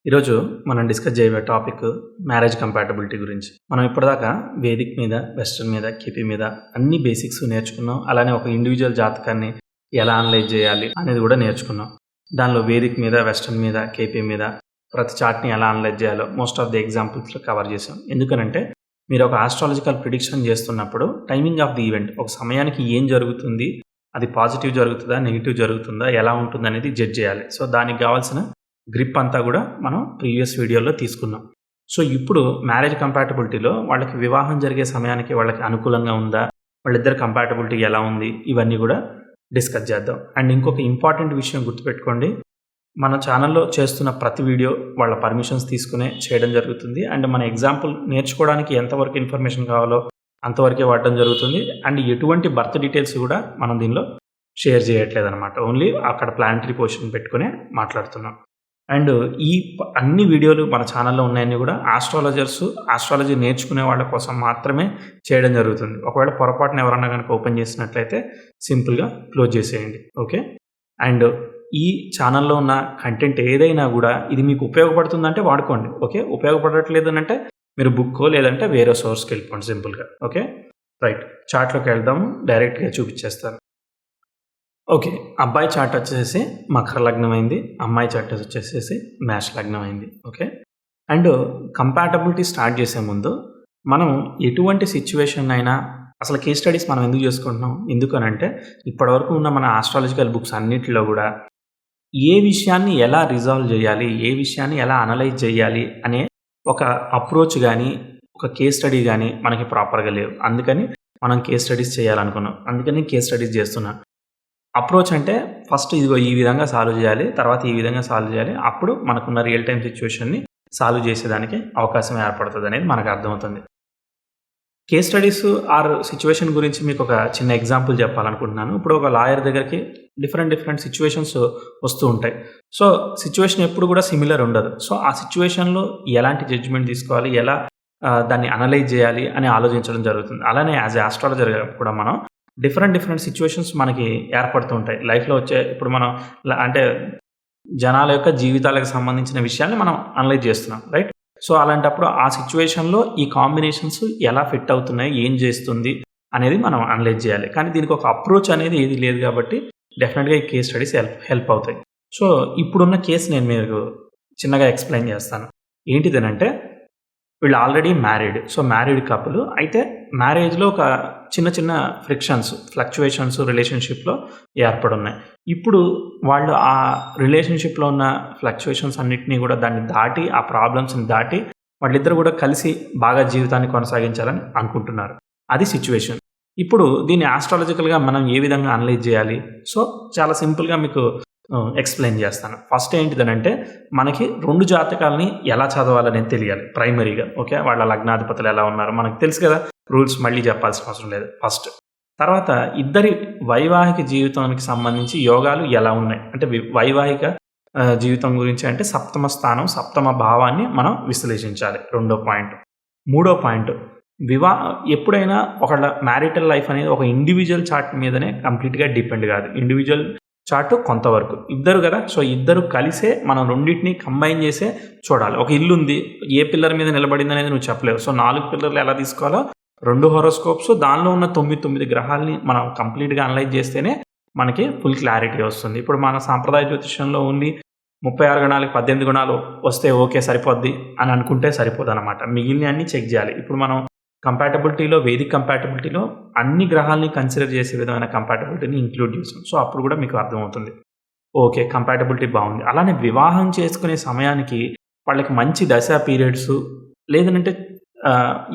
ఈరోజు మనం డిస్కస్ చేయబోయే టాపిక్ మ్యారేజ్ కంపాటబిలిటీ గురించి. మనం ఇప్పటిదాకా వేదిక్ మీద, వెస్టర్న్ మీద, కేపీ మీద అన్ని బేసిక్స్ నేర్చుకున్నాం. అలానే ఒక ఇండివిజువల్ జాతకాన్ని ఎలా అనలైజ్ చేయాలి అనేది కూడా నేర్చుకున్నాం. దానిలో వేదిక్ మీద, వెస్టర్న్ మీద, కేపీ మీద ప్రతి చార్ట్ని ఎలా అనలైజ్ చేయాలో మోస్ట్ ఆఫ్ ది ఎగ్జాంపుల్స్లో కవర్ చేసాం. ఎందుకనంటే మీరు ఒక ఆస్ట్రాలజికల్ ప్రిడిక్షన్ చేస్తున్నప్పుడు టైమింగ్ ఆఫ్ ది ఈవెంట్, ఒక సమయానికి ఏం జరుగుతుంది, అది పాజిటివ్ జరుగుతుందా, నెగిటివ్ జరుగుతుందా, ఎలా ఉంటుంది అనేది జడ్జ్ చేయాలి. సో దానికి కావాల్సిన గ్రిప్ అంతా కూడా మనం ప్రీవియస్ వీడియోలో తీసుకున్నాం. సో ఇప్పుడు మ్యారేజ్ కంపాటబిలిటీలో వాళ్ళకి వివాహం జరిగే సమయానికి వాళ్ళకి అనుకూలంగా ఉందా, వాళ్ళిద్దరు కంపాటబిలిటీ ఎలా ఉంది, ఇవన్నీ కూడా డిస్కస్ చేద్దాం. అండ్ ఇంకొక ఇంపార్టెంట్ విషయం గుర్తుపెట్టుకోండి, మన ఛానల్లో చేస్తున్న ప్రతి వీడియో వాళ్ళ పర్మిషన్స్ తీసుకునే చేయడం జరుగుతుంది. అండ్ మన ఎగ్జాంపుల్ నేర్చుకోవడానికి ఎంతవరకు ఇన్ఫర్మేషన్ కావాలో అంతవరకే వాడడం జరుగుతుంది. అండ్ ఎటువంటి బర్త్ డీటెయిల్స్ కూడా మనం దీనిలో షేర్ చేయట్లేదు అనమాట. ఓన్లీ అక్కడ ప్లానటరీ పొజిషన్ పెట్టుకునే మాట్లాడుతున్నాం. అండ్ ఈ అన్ని వీడియోలు మన ఛానల్లో ఉన్నాయని కూడా ఆస్ట్రాలజీ నేర్చుకునే వాళ్ళ కోసం మాత్రమే చేయడం జరుగుతుంది. ఒకవేళ పొరపాటున ఎవరన్నా కనుక ఓపెన్ చేసినట్లయితే సింపుల్గా క్లోజ్ చేసేయండి. ఓకే. అండ్ ఈ ఛానల్లో ఉన్న కంటెంట్ ఏదైనా కూడా ఇది మీకు ఉపయోగపడుతుందంటే వాడుకోండి. ఓకే. ఉపయోగపడట్లేదు అంటే మీరు బుక్కో లేదంటే వేరే సోర్స్కి వెళ్ళిపోండి సింపుల్గా. Okay right. చార్ట్లోకి వెళ్దాము, డైరెక్ట్గా చూపించేస్తాను. ఓకే. అబ్బాయి చార్ట్ వచ్చేసి మకర లగ్నం అయింది, అమ్మాయి చార్ట్ వచ్చేసేసి మేష లగ్నం అయింది. ఓకే. అండ్ కంపాటబిలిటీ స్టార్ట్ చేసే ముందు మనం ఎటువంటి సిచ్యువేషన్ అయినా అసలు కేస్ స్టడీస్ మనం ఎందుకు చేసుకుంటున్నాం, ఎందుకనంటే ఇప్పటివరకు ఉన్న మన ఆస్ట్రాలజికల్ బుక్స్ అన్నిటిలో కూడా ఏ విషయాన్ని ఎలా రిజాల్వ్ చేయాలి, ఏ విషయాన్ని ఎలా అనలైజ్ చేయాలి అనే ఒక అప్రోచ్ కానీ ఒక కేస్ స్టడీ కానీ మనకి ప్రాపర్గా లేవు. అందుకని మనం కేస్ స్టడీస్ చేయాలనుకున్నాం. అందుకని కేస్ స్టడీస్ చేస్తున్నాం. అప్రోచ్ అంటే ఫస్ట్ ఇదిగో ఈ విధంగా సాల్వ్ చేయాలి, తర్వాత ఈ విధంగా సాల్వ్ చేయాలి, అప్పుడు మనకున్న రియల్ టైం సిచ్యువేషన్ని సాల్వ్ చేసేదానికి అవకాశం ఏర్పడుతుంది అనేది మనకు అర్థమవుతుంది. కేస్ స్టడీస్ ఆర్ సిచ్యువేషన్ గురించి మీకు ఒక చిన్న ఎగ్జాంపుల్ చెప్పాలనుకుంటున్నాను. ఇప్పుడు ఒక లాయర్ దగ్గరికి డిఫరెంట్ సిచ్యువేషన్స్ వస్తూ ఉంటాయి. సో సిచ్యువేషన్ ఎప్పుడు కూడా సిమిలర్ ఉండదు. సో ఆ సిచ్యువేషన్లో ఎలాంటి జడ్జిమెంట్ తీసుకోవాలి, ఎలా దాన్ని అనలైజ్ చేయాలి అని ఆలోచించడం జరుగుతుంది. అలానే యాజ్ ఏ ఆస్ట్రాలజర్ కూడా మనం డిఫరెంట్ సిచ్యువేషన్స్ మనకి ఏర్పడుతూ ఉంటాయి లైఫ్లో వచ్చే. ఇప్పుడు మనం అంటే జనాల యొక్క జీవితాలకు సంబంధించిన విషయాన్ని మనం అనలైజ్ చేస్తున్నాం, రైట్. సో అలాంటప్పుడు ఆ సిచ్యువేషన్లో ఈ కాంబినేషన్స్ ఎలా ఫిట్ అవుతున్నాయి, ఏం చేస్తుంది అనేది మనం అనలైజ్ చేయాలి. కానీ దీనికి ఒక అప్రోచ్ అనేది ఏది లేదు కాబట్టి డెఫినెట్గా ఈ కేస్ స్టడీస్ హెల్ప్ అవుతాయి. సో ఇప్పుడున్న కేసు నేను మీకు చిన్నగా ఎక్స్ప్లెయిన్ చేస్తాను. ఏంటిదనంటే వీళ్ళు already married. So married couple అయితే మ్యారేజ్లో ఒక చిన్న ఫ్లక్చువేషన్స్ రిలేషన్షిప్లో ఏర్పడున్నాయి. ఇప్పుడు వాళ్ళు ఆ రిలేషన్షిప్లో ఉన్న ఫ్లక్చువేషన్స్ అన్నిటినీ కూడా దాన్ని దాటి, ఆ ప్రాబ్లమ్స్ని దాటి వాళ్ళిద్దరు కూడా కలిసి బాగా జీవితాన్ని కొనసాగించాలని అనుకుంటున్నారు. అది సిచ్యువేషన్. ఇప్పుడు దీన్ని ఆస్ట్రాలజికల్గా మనం ఏ విధంగా అనలైజ్ చేయాలి, సో చాలా సింపుల్గా మీకు ఎక్స్ప్లెయిన్ చేస్తాను. ఫస్ట్ ఏంటిదనంటే మనకి 2 జాతకాలని ఎలా చదవాలనేది తెలియాలి ప్రైమరీగా. ఓకే. వాళ్ళ లగ్నాధిపతులు ఎలా ఉన్నారు మనకు తెలుసు కదా, రూల్స్ మళ్ళీ చెప్పాల్సిన అవసరం లేదు ఫస్ట్. తర్వాత ఇద్దరి వైవాహిక జీవితానికి సంబంధించి యోగాలు ఎలా ఉన్నాయి అంటే వైవాహిక జీవితం గురించి అంటే సప్తమ స్థానం, సప్తమ భావాన్ని మనం విశ్లేషించాలి. 2వ పాయింట్. 3వ పాయింట్, ఎప్పుడైనా ఒకళ్ళ మ్యారిటల్ లైఫ్ అనేది ఒక ఇండివిజువల్ చార్ట్ మీదనే కంప్లీట్గా డిపెండ్ కాదు. ఇండివిజువల్ చార్ట్ కొంతవరకు ఇద్దరు కదా, సో ఇద్దరు కలిసే మనం రెండింటిని కంబైన్ చేసే చూడాలి. ఒక ఇల్లు ఉంది, ఏ పిల్లర్ మీద నిలబడింది అనేది నువ్వు చెప్పలేవు. సో 4 పిల్లర్లు ఎలా తీసుకోవాలో 2 హోరోస్కోప్స్, దానిలో ఉన్న 9 గ్రహాలని మనం కంప్లీట్గా అనలైజ్ చేస్తేనే మనకి ఫుల్ క్లారిటీ వస్తుంది. ఇప్పుడు మన సాంప్రదాయ జ్యోతిష్యంలో ఓన్లీ 36 గణాలకు 18 గుణాలు వస్తే ఓకే సరిపోద్ది అని అనుకుంటే సరిపోదు అనమాట. మిగిలిన అన్ని చెక్ చేయాలి. ఇప్పుడు మనం కంపాటబిలిటీలో, వేదిక్ కంపాటబిలిటీలో అన్ని గ్రహాలని కన్సిడర్ చేసే విధమైన కంపాటబిలిటీని ఇంక్లూడ్ చేసాం. సో అప్పుడు కూడా మీకు అర్థమవుతుంది, ఓకే కంపాటబిలిటీ బాగుంది. అలానే వివాహం చేసుకునే సమయానికి వాళ్ళకి మంచి దశ పీరియడ్స్ లేదంటే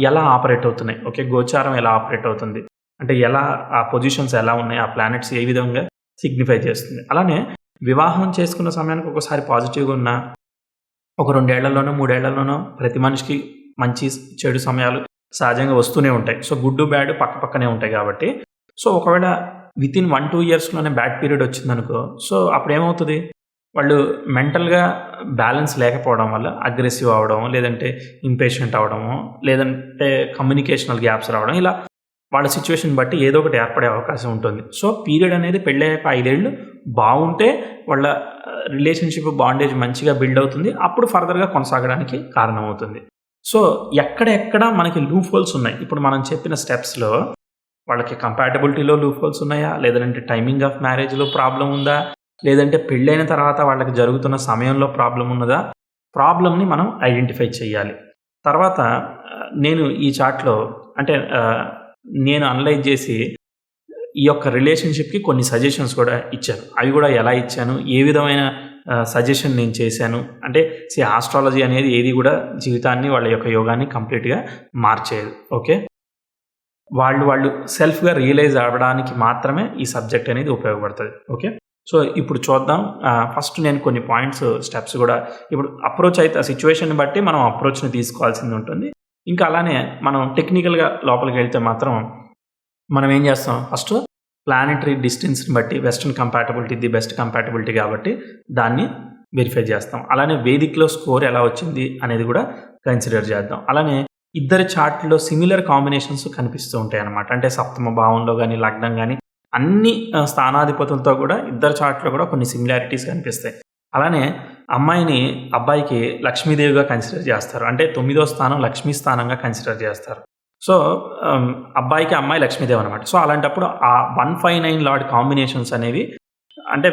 ఎలా ఆపరేట్ అవుతున్నాయి, ఓకే గోచారం ఎలా ఆపరేట్ అవుతుంది అంటే ఎలా ఆ పొజిషన్స్ ఎలా ఉన్నాయి, ఆ ప్లానెట్స్ ఏ విధంగా సిగ్నిఫై చేస్తుంది. అలానే వివాహం చేసుకున్న సమయానికి ఒకసారి పాజిటివ్గా ఉన్న ఒక 2 ఏళ్లలోనో 3 ఏళ్లలోనో ప్రతి మనిషికి మంచి చెడు సమయాలు సహజంగా వస్తూనే ఉంటాయి. సో గుడ్ బ్యాడ్ పక్కనే ఉంటాయి కాబట్టి, సో ఒకవేళ వితిన్ 1-2 ఇయర్స్లోనే బ్యాడ్ పీరియడ్ వచ్చిందనుకో, సో అప్పుడు ఏమవుతుంది, వాళ్ళు మెంటల్గా బ్యాలెన్స్ లేకపోవడం వల్ల అగ్రెసివ్ అవ్వడం, లేదంటే ఇంపేషెంట్ అవ్వడము, లేదంటే కమ్యూనికేషనల్ గ్యాప్స్ రావడం, ఇలా వాళ్ళ సిచ్యువేషన్ బట్టి ఏదో ఒకటి ఏర్పడే అవకాశం ఉంటుంది. సో పీరియడ్ అనేది పెళ్ళయ్యాక 5 ఏళ్ళు బాగుంటే వాళ్ళ రిలేషన్‌షిప్ బాండేజ్ మంచిగా బిల్డ్ అవుతుంది. అప్పుడు ఫర్దర్‌గా కొనసాగడానికి కారణమవుతుంది. సో, ఎక్కడెక్కడ మనకి లూప్ హోల్స్ ఉన్నాయి. ఇప్పుడు మనం చెప్పిన స్టెప్స్‌లో వాళ్ళకి కంపాటబిలిటీలో లూప్ హోల్స్ ఉన్నాయా? లేదంటే టైమింగ్ ఆఫ్ మ్యారేజ్‌లో ప్రాబ్లమ్ ఉందా? లేదంటే పెళ్ళైన తర్వాత వాళ్ళకి జరుగుతున్న సమయంలో ప్రాబ్లమ్ ఉన్నదా? ప్రాబ్లమ్‌ని మనం ఐడెంటిఫై చేయాలి. తర్వాత నేను ఈ చార్ట్‌లో అంటే నేను అనలైజ్ చేసి ఈ యొక్క రిలేషన్‌షిప్‌కి కొన్ని సజెషన్స్ కూడా ఇచ్చాను. అవి కూడా ఎలా ఇచ్చాను? ఏ విధమైన సజెషన్ నేను చేశాను? అంటే ఆస్ట్రాలజీ అనేది ఏది కూడా జీవితాన్ని వాళ్ళ యొక్క యోగాన్ని కంప్లీట్‌గా మార్చేయదు. ఓకే. వాళ్ళు సెల్ఫ్‌గా రియలైజ్ అవ్వడానికి మాత్రమే ఈ సబ్జెక్ట్ అనేది ఉపయోగపడుతది. ఓకే. సో, ఇప్పుడు చూద్దాం. ఫస్ట్ నేను కొన్ని పాయింట్స్, స్టెప్స్ కూడా ఇప్పుడు అప్రోచ్ అయితే ఆ సిట్యుయేషన్‌ని బట్టి మనం అప్రోచ్‌ని తీసుకోవాల్సింది ఉంటుంది. ఇంకా అలానే మనం టెక్నికల్‌గా లోపలికెళ్తే మాత్రం మనం ఏం చేస్తాం, ఫస్ట్ ప్లానెటరీ డిస్టెన్స్‌ని బట్టి western compatibility the best compatibility కాబట్టి దాన్ని వెరిఫై చేస్తాం. అలానే వేదిక్‌లో స్కోర్ ఎలా వచ్చింది అనేది కూడా కన్సిడర్ చేద్దాం. అలానే ఇద్దరి చార్ట్‌లో సిమిలర్ కాంబినేషన్స్ కనిపిస్తూ ఉంటాయన్నమాట. అంటే సప్తమ భావంలో గాని, లగ్నం గాని అన్ని స్థానాధిపతులతో కూడా ఇద్దరి చార్ట్‌లో కూడా కొన్ని సిమిలారిటీస్ కనిపిస్తాయి. అలానే అమ్మాయిని అబ్బాయికి లక్ష్మీదేవిగా కన్సిడర్ చేస్తారు. అంటే 9వ స్థానం లక్ష్మీ స్థానంగా కన్సిడర్ చేస్తారు. సో, అబ్బాయికి అమ్మాయి లక్ష్మీదేవి అనమాట. సో, అలాంటప్పుడు ఆ 159 లార్డ్ కాంబినేషన్స్ అనేవి అంటే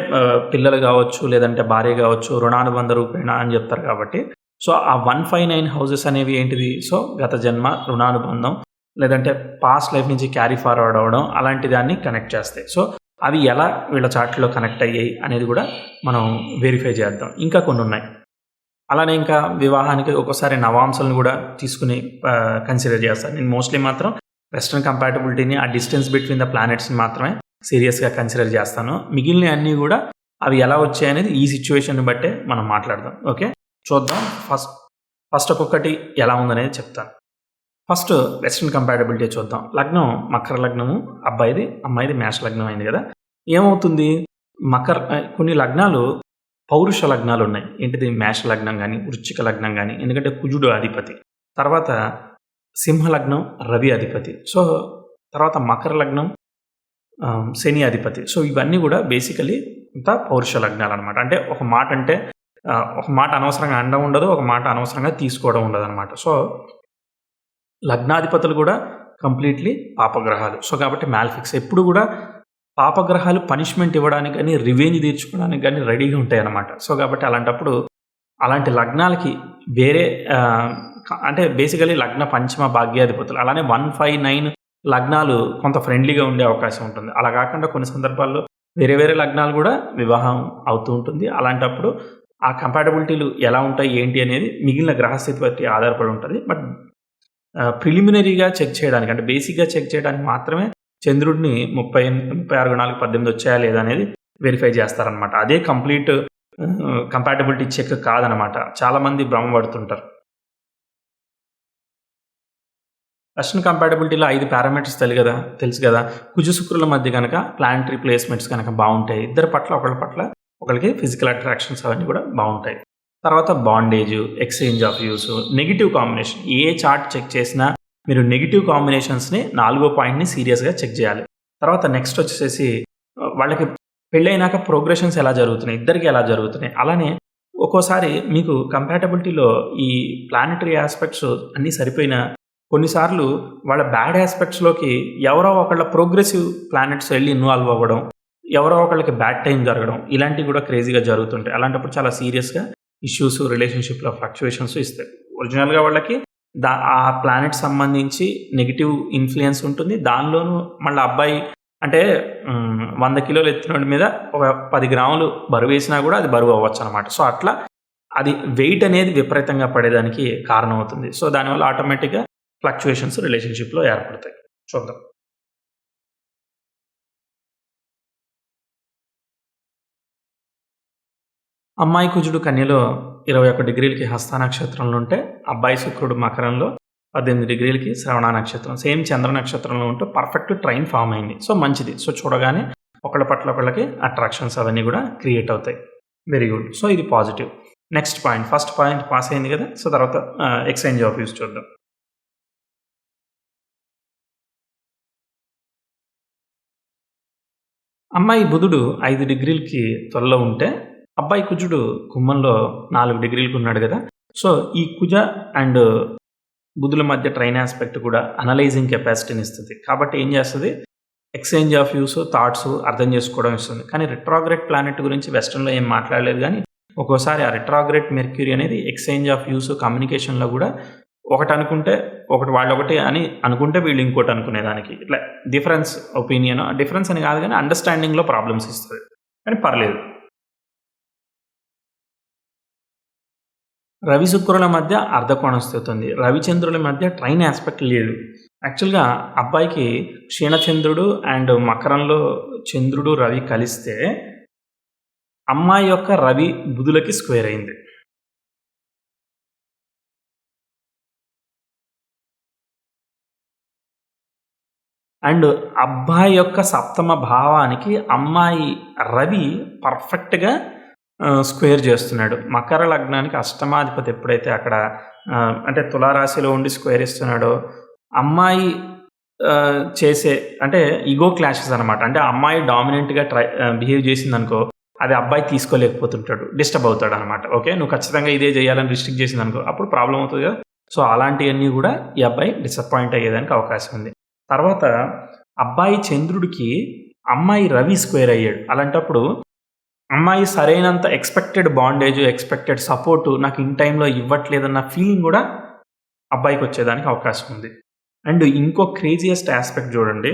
పిల్లలు కావచ్చు, లేదంటే భార్య కావచ్చు, రుణానుబంధ రూపేణ అని చెప్తారు కాబట్టి, సో, ఆ 159 హౌసెస్ అనేవి ఏంటిది? సో, గత జన్మ రుణానుబంధం, లేదంటే పాస్ట్ లైఫ్ నుంచి క్యారీ ఫార్వర్డ్ అవ్వడం అలాంటి దాన్ని కనెక్ట్ చేస్తాయి. సో, అవి ఎలా వీళ్ళ చార్ట్‌లో కనెక్ట్ అయ్యాయి అనేది కూడా మనం వెరిఫై చేద్దాం. ఇంకా కొన్నున్నాయి. అలానే ఇంకా వివాహానికి ఒక్కోసారి నవాంశాలను కూడా తీసుకొని కన్సిడర్ చేస్తాను. నేను మోస్ట్‌లీ మాత్రం వెస్టర్న్ కంపాటబిలిటీని, ఆ డిస్టెన్స్ బిట్వీన్ ద ప్లానెట్స్‌ని మాత్రమే సీరియస్‌గా కన్సిడర్ చేస్తాను. మిగిలినయన్నీ కూడా అవి ఎలా వచ్చాయనేది ఈ సిట్యుయేషన్‌ని బట్టే మనం మాట్లాడదాం. ఓకే. చూద్దాం. ఫస్ట్ ఒక్కొక్కటి ఎలా ఉందనేది చెప్తాను. ఫస్ట్ వెస్టర్న్ కంపాటబిలిటీ చూద్దాం. లగ్నం మకర లగ్నము అబ్బాయిది, అమ్మాయిది మేష లగ్నం అయింది కదా! ఏమవుతుంది? కొన్ని లగ్నాలు పౌరుష లగ్నాలున్నాయి. ఏంటిది? మేష లగ్నం గాని, వృశ్చిక లగ్నం గాని, ఎందుకంటే కుజుడు అధిపతి. తర్వాత సింహ లగ్నం రవి అధిపతి. సో, తర్వాత మకర లగ్నం శని అధిపతి. సో, ఇవన్నీ కూడా బేసికల్లీ అంతా పౌరుష లగ్నాలనమాట. అంటే ఒక మాట అంటే ఒక మాట అనవసరంగా అనడం ఉండదు. ఒక మాట అనవసరంగా తీసుకోవడం ఉండదనమాట. సో, లగ్నాధిపతులు కూడా కంప్లీట్‌లీ పాపగ్రహాలు. సో, కాబట్టి మ్యాల్ఫిక్స్ ఎప్పుడు కూడా పాపగ్రహాలు పనిష్మెంట్ ఇవ్వడానికి గాని, రివెంజ్ తీర్చుకోవడానికి గాని రెడీగా ఉంటాయన్నమాట. సో, కాబట్టి అలాంటప్పుడు అలాంటి లగ్నాలకి వేరే అంటే బేసికల్లీ లగ్న పంచమ భాగ్యాధిపతులు. అలానే 159 లగ్నాలు కొంత ఫ్రెండ్లీగా ఉండే అవకాశం ఉంటుంది. అలా కాకుండా కొన్ని సందర్భాల్లో వేరే వేరే లగ్నాలు కూడా వివాహం అవుతూ ఉంటుంది. అలాంటప్పుడు ఆ కంపాటబిలిటీలు ఎలా ఉంటాయి, ఏంటి అనేది మిగిలిన గ్రహస్థితి బట్టి ఆధారపడి ఉంటది. బట్ ప్రిలిమినరీగా చెక్ చేయడానికి, అంటే బేసిక్‌గా చెక్ చేయడానికి మాత్రమే చంద్రుడిని 36 గుణాలకు 18 వచ్చాయా లేదా అనేది వెరిఫై చేస్తారనమాట. అదే కంప్లీట్ కంపాటబిలిటీ చెక్ కాదనమాట. చాలామంది భ్రమపడుతుంటారు. వెస్టర్న్ కంపాటబిలిటీలో 5 పారామీటర్స్ తెలుసు కదా! కుజ శుక్రుల మధ్య గనక ప్లానెటరీ ప్లేస్‌మెంట్స్ గనక బావుంటాయి. ఇద్దరి పట్ల ఒకళ్ళ పట్ల ఒకళ్ళకి ఫిజికల్ అట్రాక్షన్స్ అవన్నీ కూడా బావుంటాయి. తర్వాత బాండేజు, exchange of views, negative combination. ఏ చార్ట్ చెక్ చేసినా మీరు నెగెటివ్ కాంబినేషన్స్‌ని 4గో పాయింట్‌ని సీరియస్‌గా చెక్ చేయాలి. తర్వాత నెక్స్ట్ వచ్చేసేసి వాళ్ళకి పెళ్ళైనాక ప్రోగ్రెషన్స్ ఎలా జరుగుతున్నాయి, ఇద్దరికీ ఎలా జరుగుతున్నాయి. అలానే ఒక్కోసారి మీకు కంపాటబిలిటీలో ఈ ప్లానెటరీ యాస్పెక్ట్స్ అన్నీ సరిపోయినా కొన్నిసార్లు వాళ్ళ బ్యాడ్ యాస్పెక్ట్స్‌లోకి ఎవరో ఒకళ్ళ ప్రోగ్రెసివ్ ప్లానెట్స్ వెళ్లి ఇన్వాల్వ్ అవ్వడం, ఎవరో ఒకళ్ళకి బ్యాడ్ టైమ్ జరగడం ఇలాంటివి కూడా క్రేజీగా జరుగుతుంటాయి. అలాంటప్పుడు చాలా సీరియస్‌గా ఇష్యూస్ రిలేషన్‌షిప్‌లో ఫ్లక్చుయేషన్స్ ఇస్తాయి. ఒరిజినల్‌గా వాళ్ళకి ఆ ప్లానెట్ సంబంధించి నెగెటివ్ ఇన్‌ఫ్లుయెన్స్ ఉంటుంది. దానిలోనూ మళ్ళీ అబ్బాయి అంటే 100 కిలోలు ఎత్తినోడి మీద ఒక 10 గ్రాములు బరువేసినా కూడా అది బరువు అవ్వచ్చనమాట. సో, అట్లా అది వెయిట్ అనేది విపరీతంగా పడేదానికి కారణమవుతుంది. సో, దానివల్ల ఆటోమేటిక్‌గా ఫ్లక్చుయేషన్స్ రిలేషన్‌షిప్‌లో ఏర్పడతాయి. చూద్దాం. అమ్మాయి కుజుడు కన్యలో 21 డిగ్రీలకి హస్త నక్షత్రంలో ఉంటే, అబ్బాయి శుక్రుడు మకరంలో 18 డిగ్రీలకి శ్రవణ నక్షత్రం. సేమ్ చంద్ర నక్షత్రంలో ఉంటూ పర్ఫెక్ట్ ట్రైన్ ఫామ్ అయింది. సో, మంచిది. సో, చూడగానే ఒకళ్ళ పట్ల ఒకళ్ళకి అట్రాక్షన్స్ అవన్నీ కూడా క్రియేట్ అవుతాయి. Very good. సో, ఇది positive. Next point. First point pass అయింది కదా! సో, తర్వాత ఎక్స్‌చేంజ్ ఆఫ్ వ్యూస్ చూద్దాం. అమ్మాయి బుధుడు 5 డిగ్రీలకి త్వరలో ఉంటే, అబ్బాయి కుజుడు కుంభంలో 4 డిగ్రీలకు ఉన్నాడు కదా! సో, ఈ కుజ అండ్ బుధుల మధ్య ట్రైన్ ఆస్పెక్ట్ కూడా అనలైజింగ్ కెపాసిటీని ఇస్తది. కాబట్టి ఏం చేస్తది? ఎక్స్‌చేంజ్ ఆఫ్ వ్యూస్, థాట్స్ అర్థం చేసుకోవడం ఇస్తుంది. కానీ రెట్రోగ్రేడ్ ప్లానెట్ గురించి వెస్టర్న్‌లో ఏం మాట్లాడలేదు గానీ, ఒక్కోసారి ఆ రెట్రోగ్రేడ్ మెర్క్యూరీ అనేది ఎక్స్‌చేంజ్ ఆఫ్ వ్యూస్, కమ్యూనికేషన్‌లో కూడా ఒకటనుకుంటే వాళ్ళొకటి అని అనుకుంటే వీళ్ళు ఇంకోటి అనుకునేదానికి. ఇట్లా డిఫరెన్స్ ఒపీనియన్ డిఫరెన్స్ అని కాదు గానీ అండర్‌స్టాండింగ్‌లో ప్రాబ్లమ్స్ ఇస్తది. కానీ పర్లేదు. రవి, శుక్రుల మధ్య అర్ధకోణ స్థితి ఉంది. రవిచంద్రుల మధ్య ట్రైన్ ఆస్పెక్ట్ లేదు. యాక్చువల్‌గా అబ్బాయికి క్షీణచంద్రుడు అండ్ మకరంలో చంద్రుడు, రవి కలిస్తే అమ్మాయి యొక్క రవి బుధులకి స్క్వేర్ అయింది. అండ్ అబ్బాయి యొక్క సప్తమ భావానికి అమ్మాయి రవి పర్ఫెక్ట్‌గా స్క్వేర్ చేస్తున్నాడు. మకర లగ్నానికి అష్టమాధిపతి ఎప్పుడైతే అక్కడ అంటే తులారాశిలో ఉండి స్క్వేర్ ఇస్తున్నాడో, అమ్మాయి చేసే అంటే ఈగో క్లాషెస్ అనమాట. అంటే అమ్మాయి డామినెంట్‌గా బిహేవ్ చేసిందనుకో, అది అబ్బాయి తీసుకోలేకపోతుంటాడు. డిస్టర్బ్ అవుతాడనమాట. ఓకే. నువ్వు ఖచ్చితంగా ఇదే చేయాలని రిస్ట్రిక్ట్ చేసిందనుకో, అప్పుడు ప్రాబ్లమ్ అవుతుంది కదా! సో, అలాంటియన్నీ కూడా ఈ అబ్బాయి డిసప్పాయింట్ అయ్యేదానికి అవకాశం ఉంది. తర్వాత అబ్బాయి చంద్రుడికి అమ్మాయి రవి స్క్వేర్ అయ్యాడు. అలాంటప్పుడు అమ్మాయి సరైనంత ఎక్స్‌పెక్టెడ్ బాండేజ్, ఎక్స్‌పెక్టెడ్ సపోర్ట్ నాకు ఇన్ టైమ్‌లో ఇవ్వట్లేదన్న ఫీలింగ్ కూడా అబ్బాయికి వచ్చేదానికి అవకాశం ఉంది. అండ్ ఇంకో క్రేజియస్ట్ ఆస్పెక్ట్ చూడండి.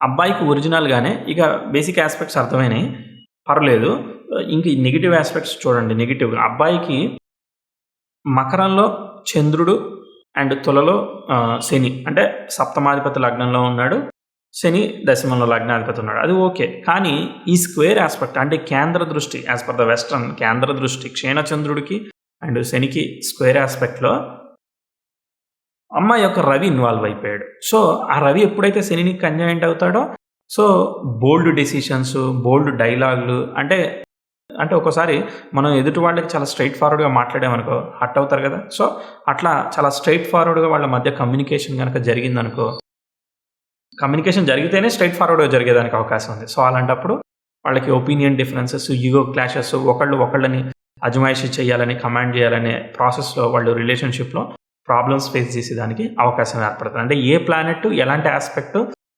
అబ్బాయికి ఒరిజినల్‌గానే ఇక బేసిక్ ఆస్పెక్ట్స్ అర్థమైనాయి. పర్లేదు. ఇంక నెగెటివ్ ఆస్పెక్ట్స్ చూడండి. నెగెటివ్‌గా అబ్బాయికి మకరంలో చంద్రుడు అండ్ తులలో శని. అంటే సప్తమాధిపతి లగ్నంలో ఉన్నాడు. శని దశమంలో లగ్నాధిపతి ఉన్నాడు. అది ఓకే. కానీ ఈ స్క్వేర్ ఆస్పెక్ట్ అంటే కేంద్ర దృష్టి యాజ్ పర్ ద వెస్టర్న్ కేంద్ర దృష్టి క్షీణచంద్రుడికి అండ్ శనికి స్క్వేర్ ఆస్పెక్ట్‌లో అమ్మాయి యొక్క రవి ఇన్వాల్వ్ అయిపోయాడు. సో, ఆ రవి ఎప్పుడైతే శనిని కంజాయింట్ అవుతాడో, సో, బోల్డ్ డెసిషన్స్, బోల్డ్ డైలాగులు అంటే ఒక్కోసారి మనం ఎదుటి వాళ్ళకి చాలా స్ట్రెయిట్ ఫార్వర్డ్‌గా మాట్లాడామనుకో హర్ట్ అవుతారు కదా! సో, అట్లా చాలా స్ట్రెయిట్ ఫార్వర్డ్‌గా వాళ్ళ మధ్య కమ్యూనికేషన్ గనక జరిగిందనుకో, కమ్యూనికేషన్ జరిగితేనే స్ట్రెయిట్ ఫార్వర్డ్‌గా జరిగేదానికి అవకాశం ఉంది. సో, అలాంటప్పుడు వాళ్ళకి ఒపీనియన్ డిఫరెన్సెస్, ఈగో క్లాషెస్, ఒకళ్ళని అజమాయిషీ చేయాలని, కమాండ్ చేయాలనే ప్రాసెస్‌లో వాళ్ళు రిలేషన్‌షిప్‌లో ప్రాబ్లమ్స్ ఫేస్ చేసేదానికి అవకాశం ఏర్పడుతుంది. అంటే ఏ ప్లానెట్ ఎలాంటి ఆస్పెక్ట్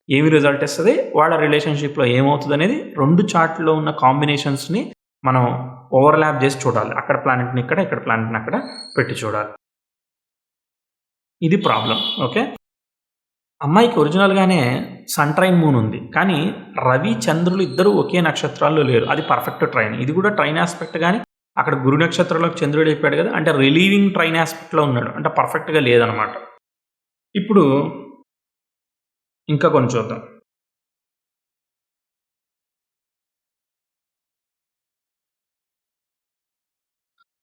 ఏమి రిజల్ట్ ఇస్తది, వాళ్ళ రిలేషన్‌షిప్‌లో ఏమవుతుందనేది 2 చార్ట్‌లో ఉన్న కాంబినేషన్స్‌ని మనం ఓవర్‌లాప్ చేసి చూడాలి. అక్కడ ప్లానెట్‌ని ఇక్కడ, ఇక్కడ ప్లానెట్‌ని అక్కడ పెట్టి చూడాలి. ఇది ప్రాబ్లమ్. ఓకే. అమ్మాయికి ఒరిజినల్‌గానే సన్ ట్రైన్ మూన్ ఉంది. కానీ రవి, చంద్రులు ఇద్దరూ ఒకే నక్షత్రాల్లో లేరు. అది పర్ఫెక్ట్ ట్రైన్. ఇది కూడా ట్రైన్ ఆస్పెక్ట్ గాని అక్కడ గురు నక్షత్రంలోకి చంద్రుడు అయిపోయాడు కదా! అంటే రిలీవింగ్ ట్రైన్ ఆస్పెక్ట్‌లో ఉన్నాడు. అంటే పర్ఫెక్ట్‌గా లేదనమాట. ఇప్పుడు ఇంకా కొన్ని చూద్దాం.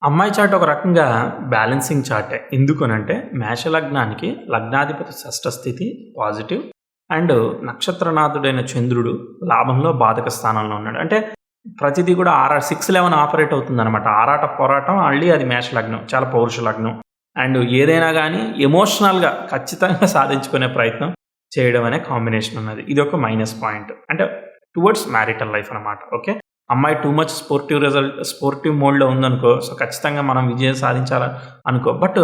అమ్మాయి చార్ట్ ఒక రకంగా బ్యాలెన్సింగ్ చార్టే. ఎందుకనంటే మేష లగ్నానికి లగ్నాధిపతి షష్ఠ స్థితి పాజిటివ్ అండ్ నక్షత్రనాథుడైన చంద్రుడు లాభంలో బాధక స్థానంలో ఉన్నాడు. అంటే ప్రతిదీ కూడా 6-11 ఆపరేట్ అవుతుందనమాట. ఆరాట పోరాటం మళ్ళీ అది మేష లగ్నం. చాలా పౌరుష లగ్నం. అండ్ ఏదైనా కానీ ఎమోషనల్‌గా ఖచ్చితంగా సాధించుకునే ప్రయత్నం చేయడం అనే కాంబినేషన్ ఉన్నది. ఇది ఒక మైనస్ పాయింట్. అంటే టువర్డ్స్ మ్యారిటల్ లైఫ్ అనమాట. ఓకే. అమ్మాయి టూ మచ్ స్పోర్టివ్ మోడ్‌లో ఉందనుకో, సో ఖచ్చితంగా మనం విజయం సాధించాలా అనుకో. బట్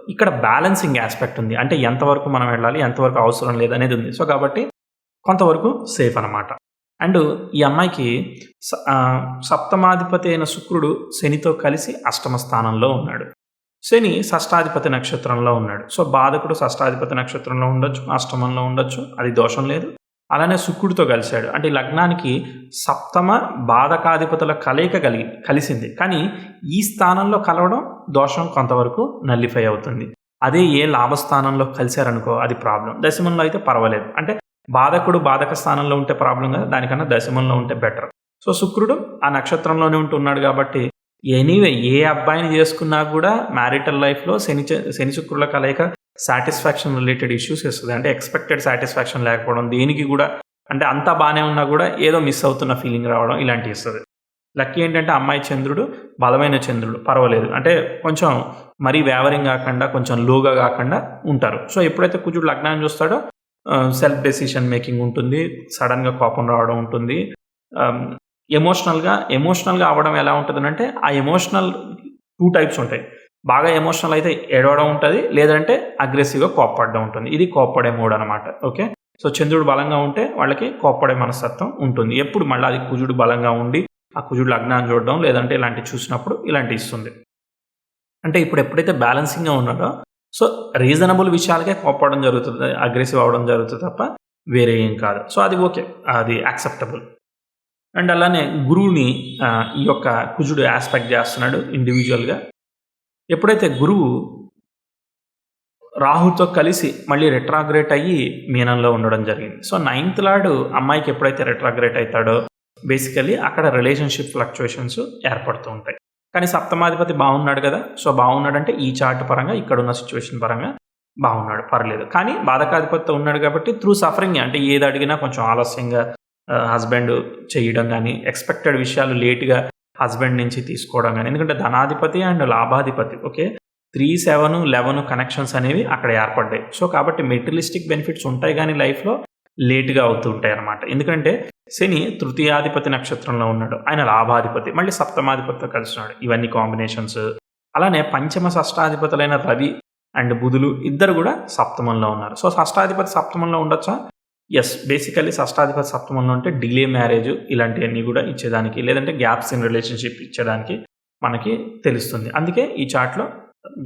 ఇక్కడ బ్యాలెన్సింగ్ ఆస్పెక్ట్ ఉంది. అంటే ఎంతవరకు మనం వెళ్ళాలి, ఎంతవరకు అవసరం లేదనేది ఉంది. సో కాబట్టి కొంతవరకు సేఫ్ అనమాట. అండ్ ఈ అమ్మాయికి సప్తమాధిపతి అయిన శుక్రుడు శనితో కలిసి అష్టమ స్థానంలో ఉన్నాడు. శని షష్టాధిపతి నక్షత్రంలో ఉన్నాడు. సో బాధకుడు షష్టాధిపతి నక్షత్రంలో ఉండొచ్చు, అష్టమంలో ఉండొచ్చు, అది దోషం లేదు. అలానే శుక్రుడితో కలిశాడు. అంటే ఈ లగ్నానికి సప్తమ బాధకాధిపతుల కలయిక కలిసింది. కానీ ఈ స్థానంలో కలవడం దోషం కొంతవరకు నల్లిఫై అవుతుంది. అదే ఏ లాభస్థానంలో కలిశారనుకో అది ప్రాబ్లం. దశమంలో అయితే పర్వాలేదు. అంటే బాధకుడు బాధక స్థానంలో ఉంటే ప్రాబ్లం కదా, దానికన్నా దశమంలో ఉంటే బెటర్. సో శుక్రుడు ఆ నక్షత్రంలోనే ఉంటున్నాడు కాబట్టి ఎనీవే ఏ అబ్బాయిని చేసుకున్నా కూడా మ్యారిటల్ లైఫ్లో శని శుక్రుల కలయిక సాటిస్ఫాక్షన్ రిలేటెడ్ ఇష్యూస్ ఇస్తుంది. అంటే ఎక్స్పెక్టెడ్ సాటిస్ఫాక్షన్ లేకపోవడం, దేనికి కూడా అంటే అంతా బాగానే ఉన్నా కూడా ఏదో మిస్ అవుతున్న ఫీలింగ్ రావడం ఇలాంటివి ఇస్తుంది. లక్కీ ఏంటంటే అమ్మాయి చంద్రుడు బలమైన చంద్రుడు, పర్వాలేదు. అంటే కొంచెం మరీ వేవరింగ్ కాకుండా కొంచెం లోగా కాకుండా ఉంటారు. సో ఎప్పుడైతే కుజుడు లగ్నాన్ని చూస్తాడో సెల్ఫ్ డెసిషన్ మేకింగ్ ఉంటుంది, సడన్గా కోపం రావడం ఉంటుంది, ఎమోషనల్గా అవ్వడం ఎలా ఉంటుందంటే ఆ ఎమోషనల్ 2 టైప్స్ ఉంటాయి. బాగా ఎమోషనల్ అయితే ఏడవడం ఉంటుంది, లేదంటే అగ్రెసివ్గా కోప్పడడం ఉంటుంది. ఇది కోప్పడే మోడ్ అనమాట. ఓకే, సో చంద్రుడు బలంగా ఉంటే వాళ్ళకి కోప్పడే మనస్తత్వం ఉంటుంది. ఎప్పుడు మళ్ళీ అది కుజుడు బలంగా ఉండి ఆ కుజుడు లగ్నాన్ని చూడడం లేదంటే ఇలాంటివి చూసినప్పుడు ఇలాంటివి ఇస్తుంది. అంటే ఇప్పుడు ఎప్పుడైతే బ్యాలెన్సింగ్గా ఉన్నారో సో రీజనబుల్ విషయాలకే కోప్పడడం జరుగుతుంది, అగ్రెసివ్ అవ్వడం జరుగుతుంది తప్ప వేరే ఏం కాదు. సో అది ఓకే, అది యాక్సెప్టబుల్. అండ్ అలానే గురువుని ఈ యొక్క కుజుడు ఆస్పెక్ట్ చేస్తున్నాడు ఇండివిజువల్గా. ఎప్పుడైతే గురువు రాహుతో కలిసి మళ్ళీ రెట్రాగ్రేట్ అయ్యి మీనంలో ఉండడం జరిగింది. సో 9th లార్డ్ అమ్మాయికి ఎప్పుడైతే రెట్రాగ్రేట్ అవుతాడో బేసికలీ అక్కడ రిలేషన్షిప్ ఫ్లక్చుయేషన్స్ ఏర్పడుతూ ఉంటాయి. కానీ సప్తమాధిపతి బాగున్నాడు కదా, సో బాగున్నాడంటే ఈ చార్ట్ పరంగా ఇక్కడున్న సిచ్యువేషన్ పరంగా బాగున్నాడు, పర్లేదు. కానీ బాధకాధిపతితో ఉన్నాడు కాబట్టి త్రూ సఫరింగ్, అంటే ఏది అడిగినా కొంచెం ఆలస్యంగా హస్బెండ్ చేయడం కానీ, ఎక్స్పెక్టెడ్ విషయాలు లేట్గా హస్బెండ్ నుంచి తీసుకోవడం కానీ, ఎందుకంటే ధనాధిపతి అండ్ లాభాధిపతి ఓకే 3, 7, 11 కనెక్షన్స్ అనేవి అక్కడ ఏర్పడ్డాయి. సో కాబట్టి మెటీరియలిస్టిక్ బెనిఫిట్స్ ఉంటాయి కానీ లైఫ్లో లేట్గా అవుతూ ఉంటాయి అన్నమాట. ఎందుకంటే శని తృతీయాధిపతి నక్షత్రంలో ఉన్నాడు, ఆయన లాభాధిపతి, మళ్ళీ సప్తమాధిపతితో కలిసినాడు. ఇవన్నీ కాంబినేషన్స్. అలానే పంచమ షష్టాధిపతులైన రవి అండ్ బుధులు ఇద్దరు కూడా సప్తమంలో ఉన్నారు. సో షష్టాధిపతి సప్తమంలో ఉండొచ్చా? ఎస్, బేసికల్లీ షష్టాధిపతి సప్తమంలో ఉంటే డిలే మ్యారేజ్ ఇలాంటివన్నీ కూడా ఇచ్చేదానికి, లేదంటే గ్యాప్స్ ఇన్ రిలేషన్షిప్ ఇచ్చేదానికి మనకి తెలుస్తుంది. అందుకే ఈ చార్ట్లో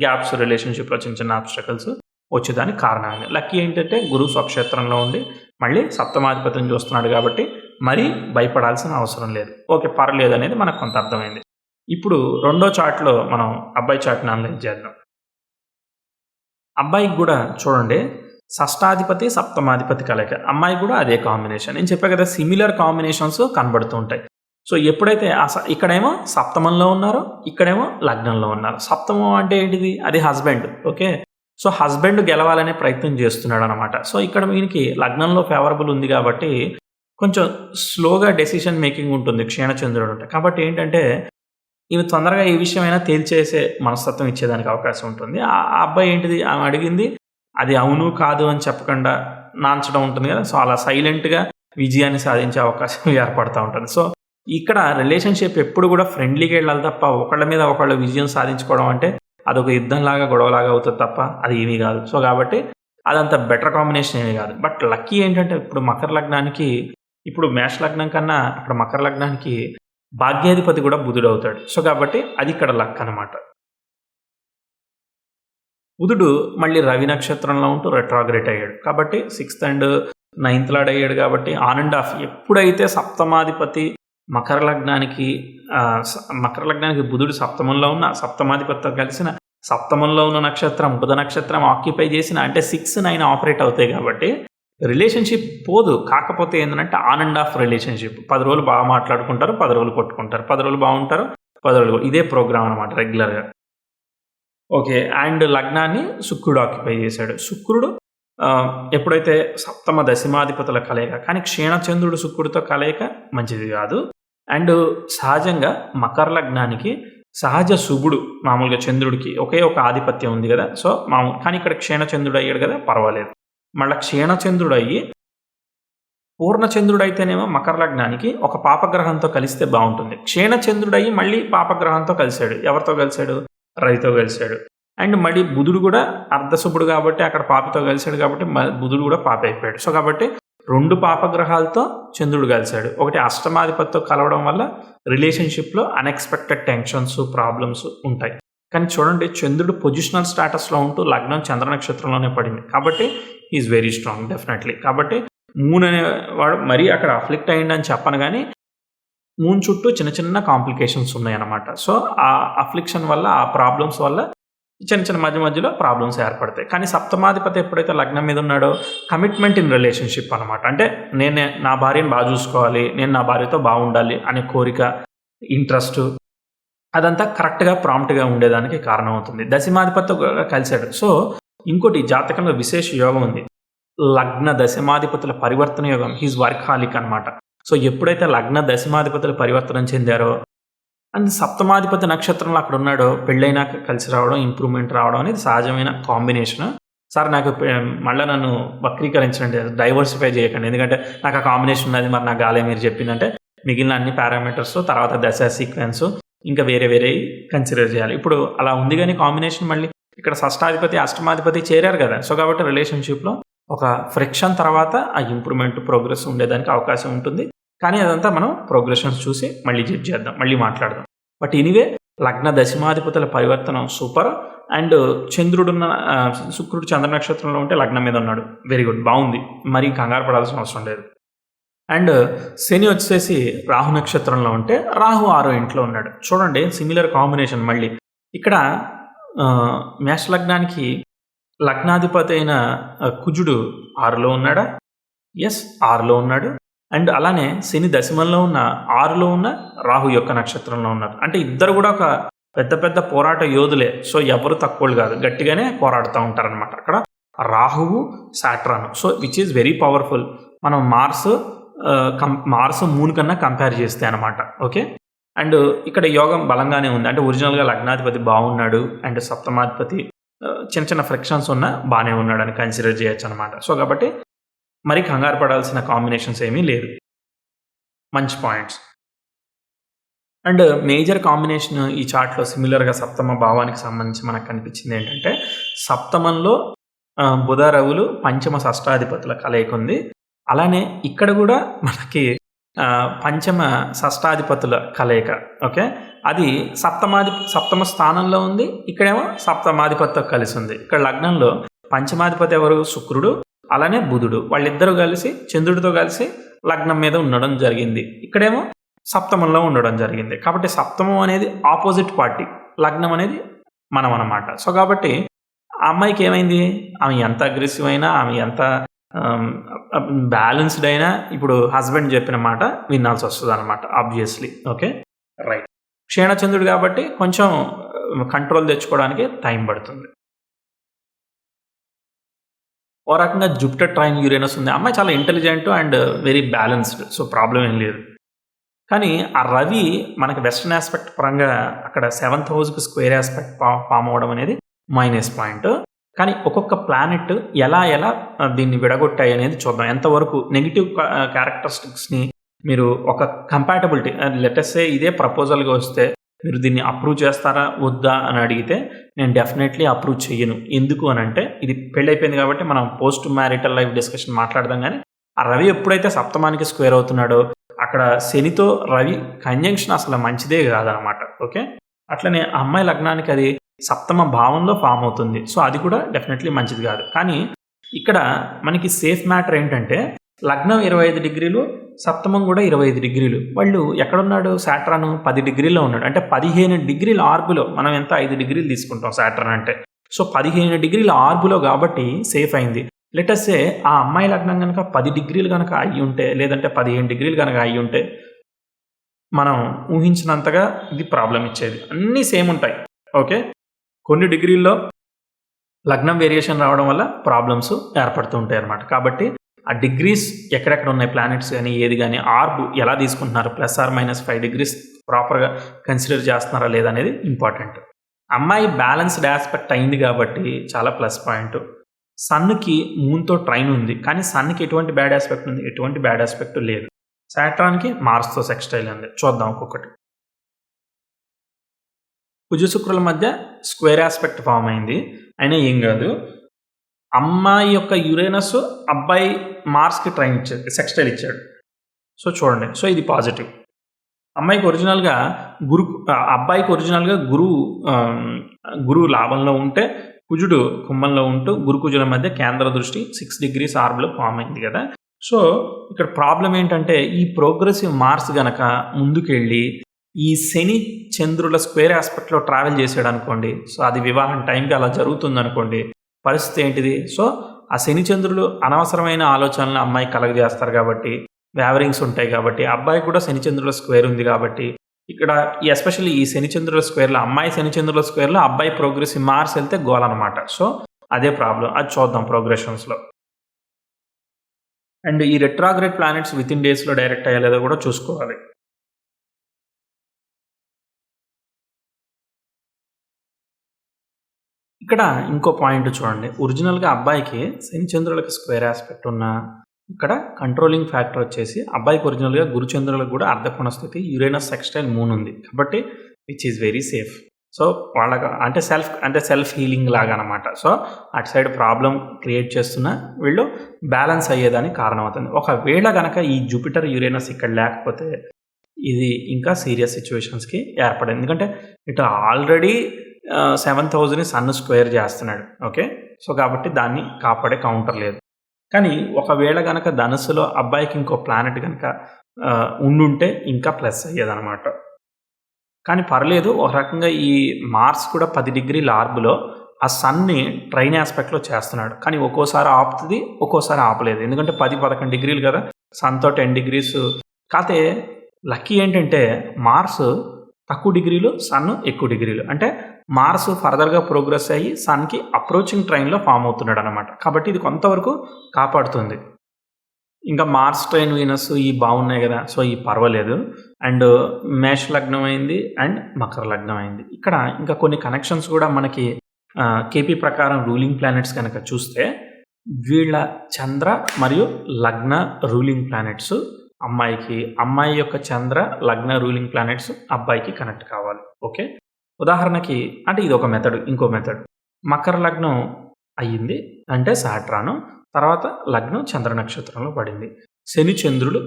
గ్యాప్స్ రిలేషన్షిప్లో చిన్న చిన్న ఆబ్స్టకల్స్ వచ్చేదానికి కారణమైంది. లక్కీ ఏంటంటే గురువు స్వక్షేత్రంలో ఉండి మళ్ళీ సప్తమాధిపతిని చూస్తున్నాడు కాబట్టి మరీ భయపడాల్సిన అవసరం లేదు. ఓకే, పర్లేదు అనేది మనకు కొంత అర్థమైంది. ఇప్పుడు రెండో చార్ట్లో మనం అబ్బాయి చార్ట్ని అనలైజ్ చేద్దాం. అబ్బాయికి కూడా చూడండి షష్టాధిపతి సప్తమాధిపతి కలయిక, అమ్మాయి కూడా అదే కాంబినేషన్. నేను చెప్పా కదా సిమిలర్ కాంబినేషన్స్ కనబడుతూ ఉంటాయి. సో ఎప్పుడైతే ఇక్కడేమో సప్తమంలో ఉన్నారు, ఇక్కడేమో లగ్నంలో ఉన్నారు. సప్తమం అంటే ఏంటిది? అది హస్బెండ్. ఓకే, సో హస్బెండ్ గెలవాలనే ప్రయత్నం చేస్తున్నాడు అనమాట. సో ఇక్కడ వీనికి లగ్నంలో ఫేవరబుల్ ఉంది కాబట్టి కొంచెం స్లోగా డెసిషన్ మేకింగ్ ఉంటుంది క్షీణచంద్రుడు ఉంటే. కాబట్టి ఏంటంటే ఇవి తొందరగా ఏ విషయమైనా తేల్చేసే మనస్తత్వం ఇచ్చేదానికి అవకాశం ఉంటుంది. ఆ అబ్బాయి ఏంటిది, ఆమె అడిగింది అది అవును కాదు అని చెప్పకుండా నాంచడం ఉంటుంది కదా, సో అలా సైలెంట్గా విజయాన్ని సాధించే అవకాశం ఏర్పడుతూ ఉంటుంది. సో ఇక్కడ రిలేషన్షిప్ ఎప్పుడు కూడా ఫ్రెండ్లీగా వెళ్ళాలి తప్ప ఒకళ్ళ మీద ఒకళ్ళు విజయం సాధించుకోవడం అంటే అదొక యుద్ధంలాగా గొడవలాగా అవుతుంది తప్ప అది ఏమీ కాదు. సో కాబట్టి అదంత బెటర్ కాంబినేషన్ ఏమీ కాదు. బట్ లక్కీ ఏంటంటే ఇప్పుడు మకర లగ్నానికి, ఇప్పుడు మేష లగ్నం కన్నా ఇప్పుడు మకర లగ్నానికి భాగ్యాధిపతి కూడా బుధుడు అవుతాడు. సో కాబట్టి అది ఇక్కడ లక్ అనమాట. బుధుడు మళ్ళీ రవి నక్షత్రంలో ఉంటూ రెట్రాగ్రేట్ అయ్యాడు కాబట్టి 6th and 9th లార్డ్ అయ్యాడు కాబట్టి ఆన్ అండ్ ఆఫ్ ఎప్పుడైతే సప్తమాధిపతి మకర లగ్నానికి బుధుడు సప్తమంలో ఉన్న, సప్తమాధిపతితో కలిసిన, సప్తమంలో ఉన్న నక్షత్రం బుధ నక్షత్రం ఆక్యుపై చేసిన అంటే 6, 9 ఆపరేట్ అవుతాయి కాబట్టి రిలేషన్షిప్ పోదు. కాకపోతే ఏంటంటే ఆన్ అండ్ ఆఫ్ రిలేషన్షిప్. 10 రోజులు బాగా మాట్లాడుకుంటారు, 10 రోజులు కొట్టుకుంటారు, 10 రోజులు బాగుంటారు, 10 రోజులు ఇదే ప్రోగ్రామ్ అనమాట రెగ్యులర్గా. ఓకే, అండ్ లగ్నాన్ని శుక్రుడు ఆక్యుపై చేశాడు. శుక్రుడు ఎప్పుడైతే సప్తమ దశమాధిపతుల కలయిక, కానీ క్షీణచంద్రుడు శుక్రుడితో కలయిక మంచిది కాదు. అండ్ సహజంగా మకర లగ్నానికి సహజ శుభుడు మామూలుగా చంద్రుడికి ఒకే ఒక ఆధిపత్యం ఉంది కదా, సో కానీ ఇక్కడ క్షీణచంద్రుడు అయ్యాడు కదా, పర్వాలేదు. మళ్ళీ క్షీణచంద్రుడు అయ్యి పూర్ణచంద్రుడు అయితేనేమో మకర లగ్నానికి ఒక పాపగ్రహంతో కలిస్తే బాగుంటుంది. క్షీణచంద్రుడు అయ్యి మళ్ళీ పాపగ్రహంతో కలిశాడు. ఎవరితో కలిశాడు? రవితో కలిశాడు. అండ్ మళ్ళీ బుధుడు కూడా అర్ధశుభుడు కాబట్టి అక్కడ పాపతో కలిశాడు కాబట్టి బుధుడు కూడా పాప అయిపోయాడు. సో కాబట్టి 2 పాపగ్రహాలతో చంద్రుడు కలిశాడు. ఒకటి అష్టమాధిపతితో కలవడం వల్ల రిలేషన్షిప్లో అన్ఎక్స్పెక్టెడ్ టెన్షన్స్, ప్రాబ్లమ్స్ ఉంటాయి. కానీ చూడండి చంద్రుడు పొజిషనల్ స్టాటస్లో ఉంటూ లగ్నం చంద్ర నక్షత్రంలోనే పడింది కాబట్టి ఈజ్ వెరీ స్ట్రాంగ్ డెఫినెట్లీ. కాబట్టి మూన్ అనేవాడు మరీ అక్కడ అఫ్లిక్ట్ అయ్యిందని చెప్పను, కానీ మూన్ చుట్టూ చిన్న చిన్న కాంప్లికేషన్స్ ఉన్నాయన్నమాట. సో ఆ అఫ్లిక్షన్ వల్ల, ఆ ప్రాబ్లమ్స్ వల్ల చిన్న మధ్యలో ప్రాబ్లమ్స్ ఏర్పడతాయి. కానీ సప్తమాధిపతి ఎప్పుడైతే లగ్నం మీద ఉన్నాడో కమిట్మెంట్ ఇన్ రిలేషన్షిప్ అనమాట. అంటే నేను నా భార్యను బాగా చూసుకోవాలి, నేను నా భార్యతో బాగుండాలి అనే కోరిక, ఇంట్రెస్ట్, అదంతా కరెక్ట్గా ప్రాంప్ట్గా ఉండేదానికి కారణం అవుతుంది. దశమాధిపతితో కలిశాడు. సో ఇంకోటి జాతకంలో విశేష యోగం ఉంది, లగ్న దశమాధిపతుల పరివర్తన యోగం. హీజ్ వర్కాలిక్ అనమాట. సో ఎప్పుడైతే లగ్న దశమాధిపతులు పరివర్తనం చెందారో అండ్ సప్తమాధిపతి నక్షత్రంలో అక్కడ ఉన్నాడో పెళ్ళైనాక కలిసి రావడం, ఇంప్రూవ్మెంట్ రావడం అనేది సహజమైన కాంబినేషన్. సార్ నాకు మళ్ళీ నన్ను వక్రీకరించండి, డైవర్సిఫై చేయకండి, ఎందుకంటే నాకు ఆ కాంబినేషన్ ఉన్నది, మరి నాకు గాలే మీరు చెప్పిందంటే మిగిలిన అన్ని పారామీటర్స్ తర్వాత దశ సీక్వెన్స్ ఇంకా వేరే వేరే కన్సిడర్ చేయాలి. ఇప్పుడు అలా ఉంది కానీ కాంబినేషన్ మళ్ళీ ఇక్కడ షష్టాధిపతి అష్టమాధిపతి చేరారు కదా. సో కాబట్టి రిలేషన్షిప్లో ఒక ఫ్రిక్షన్ తర్వాత ఆ ఇంప్రూవ్మెంట్ ప్రోగ్రెస్ ఉండేదానికి అవకాశం ఉంటుంది. కానీ అదంతా మనం ప్రోగ్రెషన్స్ చూసి మళ్ళీ జడ్జ్ చేద్దాం, మళ్ళీ మాట్లాడదాం. బట్ ఎనీవే లగ్న దశమాధిపతుల పరివర్తనం సూపర్. అండ్ చంద్రుడున్న శుక్రుడు చంద్ర నక్షత్రంలో ఉంటే లగ్నం మీద ఉన్నాడు, వెరీ గుడ్, బాగుంది, మరీ కంగారు పడాల్సిన అవసరం లేదు. అండ్ శని వచ్చేసి రాహు నక్షత్రంలో ఉంటే రాహు 6వ ఇంట్లో ఉన్నాడు. చూడండి సిమిలర్ కాంబినేషన్. మళ్ళీ ఇక్కడ మేష లగ్నానికి లగ్నాధిపతి అయిన కుజుడు 6లో ఉన్నాడా? ఎస్, 6లో ఉన్నాడు. అండ్ అలానే శని దశమంలో ఉన్న 6లో ఉన్న రాహు యొక్క నక్షత్రంలో ఉన్నారు. అంటే ఇద్దరు కూడా ఒక పెద్ద పెద్ద పోరాట యోధులే. సో ఎవరు తక్కువలు కాదు, గట్టిగానే పోరాడుతూ ఉంటారనమాట. అక్కడ రాహువు సాట్రాన్, so which is very powerful. మనం మార్స్ మూన్ కన్నా కంపేర్ చేస్తే అనమాట. ఓకే. అండ్ ఇక్కడ యోగం బలంగానే ఉంది. అంటే ఒరిజినల్గా లగ్నాధిపతి బాగున్నాడు అండ్ సప్తమాధిపతి చిన్న చిన్న ఫ్రిక్షన్స్ ఉన్నా బాగానే ఉన్నాడు అని కన్సిడర్ చేయొచ్చు అనమాట. సో కాబట్టి మరి కంగారు పడాల్సిన కాంబినేషన్స్ ఏమీ లేదు. మంచి పాయింట్స్. అండ్ మేజర్ కాంబినేషన్ ఈ చార్ట్లో సిమిలర్గా సప్తమ భావానికి సంబంధించి మనకు కనిపించింది ఏంటంటే సప్తమంలో బుధ రవులు పంచమ షష్టాధిపతుల కలయిక ఉంది. అలానే ఇక్కడ కూడా మనకి పంచమ షష్టాధిపతుల కలయిక. ఓకే, అది సప్తమ స్థానంలో ఉంది. ఇక్కడేమో సప్తమాధిపతితో కలిసి ఉంది. ఇక్కడ లగ్నంలో పంచమాధిపతి ఎవరు? శుక్రుడు, అలానే బుధుడు, వాళ్ళిద్దరూ కలిసి చంద్రుడితో కలిసి లగ్నం మీద ఉండడం జరిగింది. ఇక్కడేమో సప్తమంలో ఉండడం జరిగింది. కాబట్టి సప్తమం అనేది ఆపోజిట్ పార్టీ, లగ్నం అనేది మనం అన్నమాట. సో కాబట్టి ఆ అమ్మాయికి ఏమైంది? ఆమె ఎంత అగ్రెసివ్ అయినా, ఆమె ఎంత బ్యాలెన్స్డ్ అయినా ఇప్పుడు హస్బెండ్ చెప్పిన మాట వినాల్సి వస్తుంది అనమాట, ఆబ్వియస్లీ. Okay, right. క్షీణచంద్రుడు కాబట్టి కొంచెం కంట్రోల్ తెచ్చుకోవడానికి టైం పడుతుంది. ఓ రకంగా జూపిటర్ ట్రైన్ యురేనస్ ఉంది. అమ్మాయి చాలా intelligent and very balanced, so problem ఏం లేదు. కానీ ఆ రవి మనకి వెస్టర్న్ ఆస్పెక్ట్ పరంగా అక్కడ 7th హౌస్కి స్క్వేర్ ఆస్పెక్ట్ ఫామ్ అవ్వడం అనేది మైనస్ పాయింట్. కానీ ఒక్కొక్క ప్లానెట్ ఎలా దీన్ని విడగొట్టాయి అనేది చూద్దాం. ఎంతవరకు నెగిటివ్ క్యారెక్టరిస్టిక్స్ని మీరు ఒక కంపాటబిలిటీ, లెటెస్సే ఇదే ప్రపోజల్గా వస్తే మీరు దీన్ని అప్రూవ్ చేస్తారా వద్దా అని అడిగితే నేను డెఫినెట్లీ అప్రూవ్ చెయ్యను. ఎందుకు అని అంటే ఇది పెళ్ళైపోయింది కాబట్టి మనం పోస్ట్ మ్యారిటల్ లైఫ్ డిస్కషన్ మాట్లాడదాం. కానీ ఆ రవి ఎప్పుడైతే సప్తమానికి స్క్వేర్ అవుతున్నాడో అక్కడ శనితో రవి కంజంక్షన్ అసలు మంచిదే కాదనమాట. ఓకే, అట్లనే అమ్మాయి లగ్నానికి అది సప్తమ భావంలో ఫామ్ అవుతుంది. సో అది కూడా డెఫినెట్లీ మంచిది కాదు. కానీ ఇక్కడ మనకి సేఫ్ మ్యాటర్ ఏంటంటే లగ్నం 25 డిగ్రీలు, సప్తమం కూడా 25 డిగ్రీలు. వాళ్ళు ఎక్కడున్నాడు? సాట్రాన్ 10 డిగ్రీలో ఉన్నాడు. అంటే 15 డిగ్రీల ఆర్బులో, మనం ఎంత 5 డిగ్రీలు తీసుకుంటాం సాట్రాన్ అంటే. సో 15 డిగ్రీల ఆర్బులో కాబట్టి సేఫ్ అయింది. లెటెస్సే ఆ అమ్మాయి లగ్నం కనుక 10 డిగ్రీలు కనుక అయ్యి ఉంటే, లేదంటే 15 డిగ్రీలు కనుక అయ్యి ఉంటే మనం ఊహించినంతగా ఇది ప్రాబ్లం ఇచ్చేది. అన్నీ సేమ్ ఉంటాయి. ఓకే, కొన్ని డిగ్రీల్లో లగ్నం వేరియేషన్ రావడం వల్ల ప్రాబ్లమ్స్ ఏర్పడుతూ ఉంటాయి అన్నమాట. కాబట్టి ఆ డిగ్రీస్ ఎక్కడెక్కడ ఉన్నాయి ప్లానెట్స్ కానీ ఏది కానీ ఆర్బ్ ఎలా తీసుకుంటున్నారు, +or-5 డిగ్రీస్ ప్రాపర్గా కన్సిడర్ చేస్తున్నారా లేదా అనేది ఇంపార్టెంట్. అమ్మాయి బ్యాలెన్స్డ్ ఆస్పెక్ట్ అయింది కాబట్టి చాలా ప్లస్ పాయింట్. సన్కి మూన్తో ట్రైన్ ఉంది, కానీ సన్కి ఎటువంటి బ్యాడ్ ఆస్పెక్ట్ ఉంది? ఎటువంటి బ్యాడ్ ఆస్పెక్ట్ లేదు. సాట్రాన్కి మార్స్తో సెక్స్టైల్ ఉంది. చూద్దాం ఒక్కొక్కటి. కుజ శుక్రుల మధ్య స్క్వేర్ ఆస్పెక్ట్ ఫామ్ అయింది, అయినా ఏం కాదు. అమ్మాయి యొక్క యురేనస్ అబ్బాయి మార్స్కి ట్రైన్ ఇచ్చాడు, సెక్స్టైల్ ఇచ్చాడు. సో చూడండి, సో ఇది పాజిటివ్. అమ్మాయికి ఒరిజినల్గా అబ్బాయికి ఒరిజినల్గా గురువు లాభంలో ఉంటే కుజుడు కుంభంలో ఉంటూ గురుకుజుల మధ్య కేంద్ర దృష్టి 6 డిగ్రీస్ ఆర్బ్లో ఫామ్ అయింది కదా. సో ఇక్కడ ప్రాబ్లం ఏంటంటే ఈ ప్రోగ్రెసివ్ మార్స్ గనక ముందుకెళ్ళి ఈ శని చంద్రుల స్క్వేర్ ఆస్పెక్ట్లో ట్రావెల్ చేసాడు అనుకోండి, సో అది వివాహం టైంకి అలా జరుగుతుంది అనుకోండి, పరిస్థితి ఏంటిది? సో ఆ శని చంద్రులు అనవసరమైన ఆలోచనలు అమ్మాయి కలగజేస్తారు కాబట్టి, వ్యావరింగ్స్ ఉంటాయి కాబట్టి, అబ్బాయి కూడా శని చంద్రుల స్క్వేర్ ఉంది కాబట్టి ఇక్కడ ఎస్పెషల్లీ ఈ శనిచంద్రుల స్క్వేర్లో, అమ్మాయి శనిచంద్రుల స్క్వేర్లో అబ్బాయి ప్రోగ్రెసివ్ మార్స్ వెళ్తే గోల్ అనమాట. సో అదే ప్రాబ్లం, అది చూద్దాం ప్రోగ్రెషన్స్లో. అండ్ ఈ రెట్రాగ్రేడ్ ప్లానెట్స్ విత్ ఇన్ డేస్లో డైరెక్ట్ అయ్యేలేదో కూడా చూసుకోవాలి. ఇక్కడ ఇంకో పాయింట్ చూడండి. ఒరిజినల్గా అబ్బాయికి శనిచంద్రులకి స్క్వేర్ ఆస్పెక్ట్ ఉన్న ఇక్కడ కంట్రోలింగ్ ఫ్యాక్టర్ వచ్చేసి అబ్బాయికి ఒరిజినల్గా గురుచంద్రులకు కూడా అర్ధకోణ స్థితి యురేనస్ సెక్స్టైల్ మూన్ ఉంది కాబట్టి which is very safe. So వాళ్ళకి అంటే సెల్ఫ్ హీలింగ్ లాగా అనమాట. సో అటు సైడ్ ప్రాబ్లం క్రియేట్ చేస్తున్న వీళ్ళు బ్యాలెన్స్ అయ్యేదానికి కారణం అవుతుంది. ఒకవేళ కనుక ఈ జూపిటర్ యురేనస్ ఇక్కడ లేకపోతే ఇది ఇంకా సీరియస్ సిచ్యువేషన్స్కి ఏర్పడింది. ఎందుకంటే ఇటు ఆల్రెడీ 7,000ని సన్ స్క్వేర్ చేస్తున్నాడు. ఓకే, సో కాబట్టి దాన్ని కాపాడే కౌంటర్ లేదు. కానీ ఒకవేళ కనుక ధనుసులో అబ్బాయికి ఇంకో ప్లానెట్ కనుక ఉండుంటే ఇంకా ప్లస్ అయ్యేదన్నమాట. కానీ పర్లేదు, ఒక రకంగా ఈ మార్స్ కూడా 10 డిగ్రీల ఆర్బులో ఆ సన్ని ట్రైన్ ఆస్పెక్ట్లో చేస్తున్నాడు. కానీ ఒక్కోసారి ఆపుతుంది, ఒక్కోసారి ఆపలేదు. ఎందుకంటే 10-11 డిగ్రీలు కదా, సన్తో 10 డిగ్రీస్. కాకపోతే లక్కీ ఏంటంటే మార్స్ తక్కువ డిగ్రీలు, సన్ ఎక్కువ డిగ్రీలు. అంటే మార్స్ ఫర్దర్గా ప్రోగ్రెస్ అయ్యి సన్కి అప్రోచింగ్ ట్రైన్లో ఫామ్ అవుతున్నాడు అనమాట. కాబట్టి ఇది కొంతవరకు కాపాడుతుంది. ఇంకా మార్స్ ట్రైన్, వీనస్ ఈ బాగున్నాయి కదా, సో ఈ పర్వాలేదు. అండ్ మేష లగ్నం అయింది అండ్ మకర లగ్నం అయింది. ఇక్కడ ఇంకా కొన్ని కనెక్షన్స్ కూడా మనకి కేపీ ప్రకారం రూలింగ్ ప్లానెట్స్ కనుక చూస్తే వీళ్ళ చంద్ర మరియు లగ్న రూలింగ్ ప్లానెట్స్ అమ్మాయి యొక్క చంద్ర లగ్న రూలింగ్ ప్లానెట్స్ అబ్బాయికి కనెక్ట్ కావాలి. ఓకే, ఉదాహరణకి అంటే ఇది ఒక మెథడ్. ఇంకో మెథడ్, మకర లగ్నం అయ్యింది అంటే సాట్రాను, తర్వాత లగ్నం చంద్ర నక్షత్రంలో పడింది. శని చంద్రుడు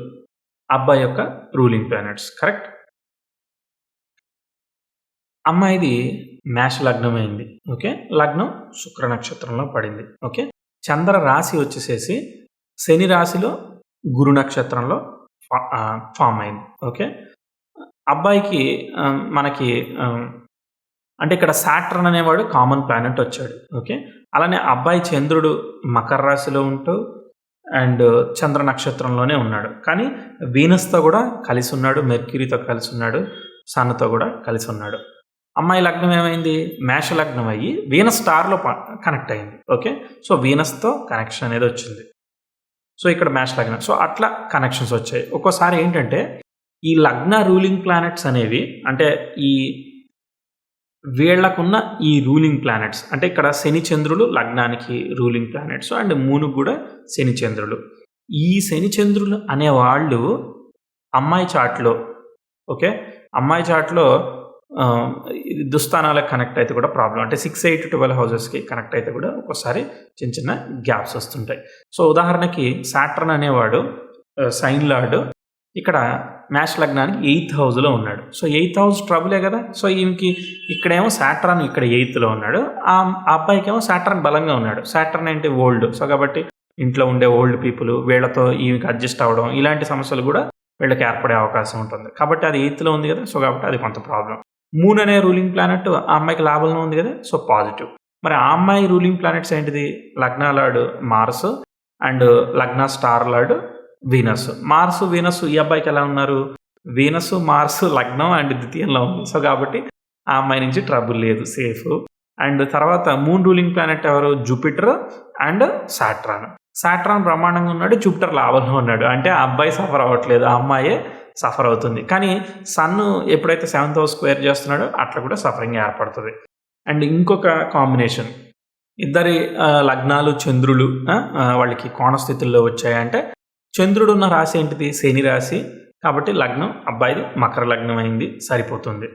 అబ్బాయి యొక్క రూలింగ్ ప్లానెట్స్, కరెక్ట్. అమ్మాయిది మేష లగ్నం అయింది. ఓకే, లగ్నం శుక్ర నక్షత్రంలో పడింది. ఓకే, చంద్ర రాశి వచ్చేసేసి శని రాశిలో గురు నక్షత్రంలో ఫామ్ అయింది. ఓకే, అబ్బాయికి మనకి అంటే ఇక్కడ సాట్రన్ అనేవాడు కామన్ ప్లానెట్ వచ్చాడు. ఓకే, అలానే అబ్బాయి చంద్రుడు మకర రాశిలో ఉంటూ అండ్ చంద్ర నక్షత్రంలోనే ఉన్నాడు. కానీ వీనస్తో కూడా కలిసి ఉన్నాడు, మెర్క్యూరీతో కలిసి ఉన్నాడు, సన్తో కూడా కలిసి ఉన్నాడు. అమ్మాయి లగ్నం ఏమైంది, మేష లగ్నం అయ్యి వీనస్ స్టార్లో కనెక్ట్ అయింది. ఓకే, సో వీనస్తో కనెక్షన్ అనేది వచ్చింది. సో ఇక్కడ మేష లగ్నం, సో అట్లా కనెక్షన్స్ వచ్చాయి. ఒక్కోసారి ఏంటంటే ఈ లగ్న రూలింగ్ ప్లానెట్స్ అనేవి అంటే ఈ వీళ్లకున్న ఈ రూలింగ్ ప్లానెట్స్ అంటే ఇక్కడ శని చంద్రులు లగ్నానికి రూలింగ్ ప్లానెట్స్ అండ్ మూనుకు కూడా శని చంద్రులు. ఈ శని చంద్రులు అనేవాళ్ళు అమ్మాయి చాట్లో, ఓకే, అమ్మాయి చాట్లో దుస్థానాలకు కనెక్ట్ అయితే కూడా ప్రాబ్లం. అంటే 6, 8, 12 హౌసెస్కి కనెక్ట్ అయితే కూడా ఒక్కోసారి చిన్న చిన్న గ్యాప్స్ వస్తుంటాయి. సో ఉదాహరణకి సాట్రన్ అనేవాడు సైన్ లార్డ్ ఇక్కడ మేష లగ్నానికి 8th హౌస్లో ఉన్నాడు. సో 8th హౌస్ ట్రబులే కదా. సో ఈమెకి ఇక్కడేమో సాట్రన్ ఇక్కడ 8thలో ఉన్నాడు, ఆ అబ్బాయికి ఏమో సాట్రన్ బలంగా ఉన్నాడు. సాట్రన్ అంటే ఓల్డ్, సో కాబట్టి ఇంట్లో ఉండే ఓల్డ్ పీపుల్ వీళ్ళతో ఈమెకి అడ్జస్ట్ అవ్వడం ఇలాంటి సమస్యలు కూడా వీళ్ళకి ఏర్పడే అవకాశం ఉంటుంది. కాబట్టి అది 8thలో ఉంది కదా, సో కాబట్టి అది కొంత ప్రాబ్లం. మూన్ అనే రూలింగ్ ప్లానెట్ ఆ అమ్మాయికి లాభంలో ఉంది కదా, సో పాజిటివ్. మరి ఆ అమ్మాయి రూలింగ్ ప్లానెట్స్ ఏంటిది, లగ్నాలాడు మార్స్ అండ్ లగ్న star lord Venus. Mars Venus ఈ అబ్బాయికి ఎలా ఉన్నారు, వీనస్ మార్స్ లగ్నం అండ్ ద్వితీయంలో ఉంది. సో కాబట్టి ఆ అమ్మాయి నుంచి ట్రబుల్ లేదు, సేఫ్. అండ్ తర్వాత మూన్ రూలింగ్ ప్లానెట్ ఎవరు, జూపిటర్ అండ్ సాట్రాన్ బ్రహ్మాండంగా ఉన్నాడు, జూపిటర్ లాభంలో ఉన్నాడు. అంటే ఆ అబ్బాయి సఫర్ అవ్వట్లేదు, ఆ అమ్మాయే సఫర్ అవుతుంది. కానీ సన్ ఎప్పుడైతే 7th హౌస్ స్క్వేర్ చేస్తున్నాడో అట్లా కూడా సఫరింగ్ ఏర్పడుతుంది. అండ్ ఇంకొక కాంబినేషన్, ఇద్దరి లగ్నాలు చంద్రులు వాళ్ళకి కోణస్థితుల్లో వచ్చాయంటే చంద్రుడు ఉన్న రాశి ఏంటిది, శని రాశి. కాబట్టి లగ్నం అబ్బాయిది మకర లగ్నం అయింది, సరిపోతుంది.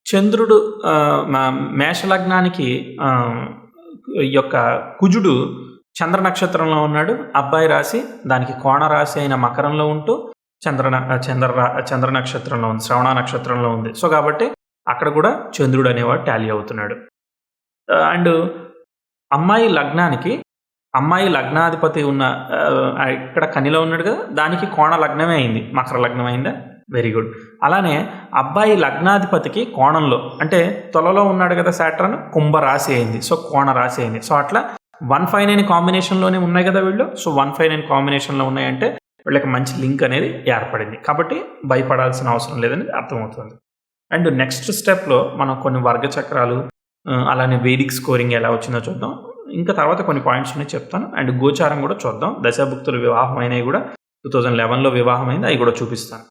చంద్రుడు మేష లగ్నానికి యొక్క కుజుడు చంద్ర నక్షత్రంలో ఉన్నాడు, అబ్బాయి రాశి దానికి కోణ రాశి అయిన మకరంలో ఉంటూ చంద్ర నక్షత్రంలో ఉంది, శ్రవణ నక్షత్రంలో ఉంది. సో కాబట్టి అక్కడ కూడా చంద్రుడు అనేవాడు టాలీ అవుతున్నాడు. అండ్ అమ్మాయి లగ్నాధిపతి ఉన్న ఇక్కడ కనిలో ఉన్నాడు కదా, దానికి కోణ లగ్నమే అయింది, మకర లగ్నం అయిందా, వెరీ గుడ్. అలానే అబ్బాయి లగ్నాధిపతికి కోణంలో అంటే తొలలో ఉన్నాడు కదా సాట్రన్, కుంభ రాశి అయింది, సో కోణ రాశి అయింది. సో అట్లా 159 కాంబినేషన్లోనే ఉన్నాయి కదా వీళ్ళు. సో 159 కాంబినేషన్లో ఉన్నాయంటే వీళ్ళకి మంచి లింక్ అనేది ఏర్పడింది. కాబట్టి భయపడాల్సిన అవసరం లేదని అర్థమవుతుంది. అండ్ నెక్స్ట్ స్టెప్లో మనం కొన్ని వర్గ చక్రాలు అలానే వేదిక్ స్కోరింగ్ ఎలా వచ్చిందో చూద్దాం. ఇంకా తర్వాత కొన్ని పాయింట్స్ ఉన్నాయి చెప్తాను. అండ్ గోచారం కూడా చూద్దాం. దశాభుక్తులు వివాహం అయినవి కూడా 2011లో వివాహం అయింది, అవి కూడా చూపిస్తాను.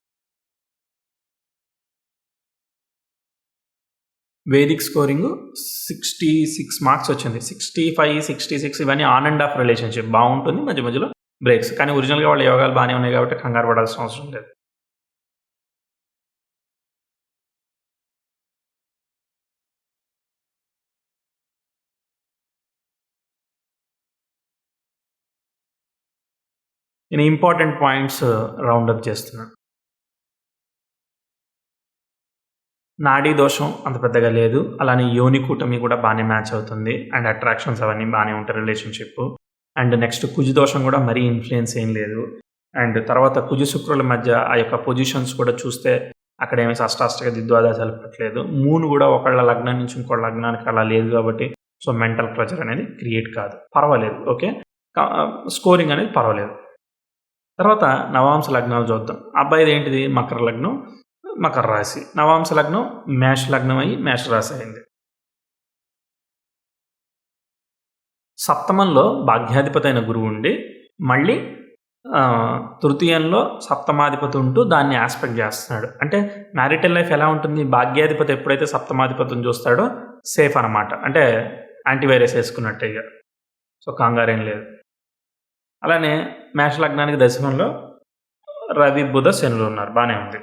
వేదిక్ స్కోరింగ్ 66 మార్క్స్ వచ్చింది. 65, 66 ఇవన్నీ ఆన్ అండ్ ఆఫ్ రిలేషన్షిప్ బాగుంటుంది, మధ్య మధ్యలో బ్రేక్స్. కానీ ఒరిజినల్‌గా వాళ్ళ యోగాలు బానే ఉన్నాయి కాబట్టి కంగారు పడాల్సిన అవసరం లేదు. నేను ఇంపార్టెంట్ పాయింట్స్ రౌండప్ చేస్తున్నాను. నాడీ దోషం అంత పెద్దగా లేదు. అలానే యోని కూటమి కూడా బానే మ్యాచ్ అవుతుంది. అండ్ అట్రాక్షన్స్ అవన్నీ బానే ఉంటాయి రిలేషన్‌షిప్. అండ్ నెక్స్ట్ కుజ దోషం కూడా మరీ ఇన్‌ఫ్లుయెన్స్ ఏం లేదు. అండ్ తర్వాత కుజ శుక్రుల మధ్య ఆ యొక్క పొజిషన్స్ కూడా చూస్తే అక్కడేమి అష్టాష్టక దిద్వాదశాలు పెట్టలేదు. మూన్ కూడా ఒకళ్ళ లగ్నం నుంచి ఇంకోళ్ళ లగ్నానికి అలా లేదు కాబట్టి సో మెంటల్ ప్రెషర్ అనేది క్రియేట్ కాదు. పర్వాలేదు. ఓకే. స్కోరింగ్ అనేది పర్వాలేదు. తర్వాత నవాంశ లగ్నాలు చూద్దాం. అబ్బాయిది ఏంటిది మకర లగ్నం, మకర రాశి. నవాంశ లగ్నం మేష లగ్నం అయ్యి మేష రాశి అయింది. సప్తమంలో భాగ్యాధిపతి అయిన గురువు ఉండి మళ్ళీ తృతీయంలో సప్తమాధిపతి ఉంటూ దాన్ని ఆస్పెక్ట్ చేస్తున్నాడు. అంటే మ్యారిటల్ లైఫ్ ఎలా ఉంటుంది? భాగ్యాధిపతి ఎప్పుడైతే సప్తమాధిపతిని చూస్తాడో సేఫ్ అనమాట. అంటే యాంటీవైరస్ వేసుకున్నట్టే ఇక. సో కంగారేం లేదు. అలానే మేష లగ్నానికి దశమంలో రవి బుధ శనులు ఉన్నారు. బాగానే ఉంది.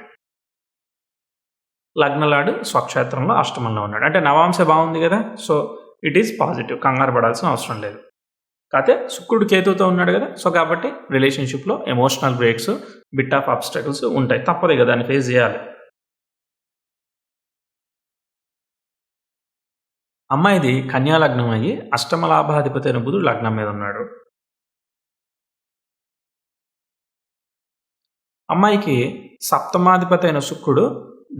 లగ్నలాడు స్వక్షేత్రంలో అష్టమంలో ఉన్నాడు. అంటే నవాంశ బాగుంది కదా. So it is positive. కంగారు పడాల్సిన అవసరం లేదు. కాకపోతే శుక్రుడు కేతువుతో ఉన్నాడు కదా. సో కాబట్టి రిలేషన్షిప్లో emotional breaks, bit of obstacles ఉంటాయి. తప్పదు కదా, దాన్ని ఫేస్ చేయాలి. అమ్మాయిది కన్యా లగ్నం అయ్యి అష్టమ లాభాధిపతి అయిన బుధుడు లగ్నం మీద ఉన్నాడు. అమ్మాయికి సప్తమాధిపతి అయిన శుక్రుడు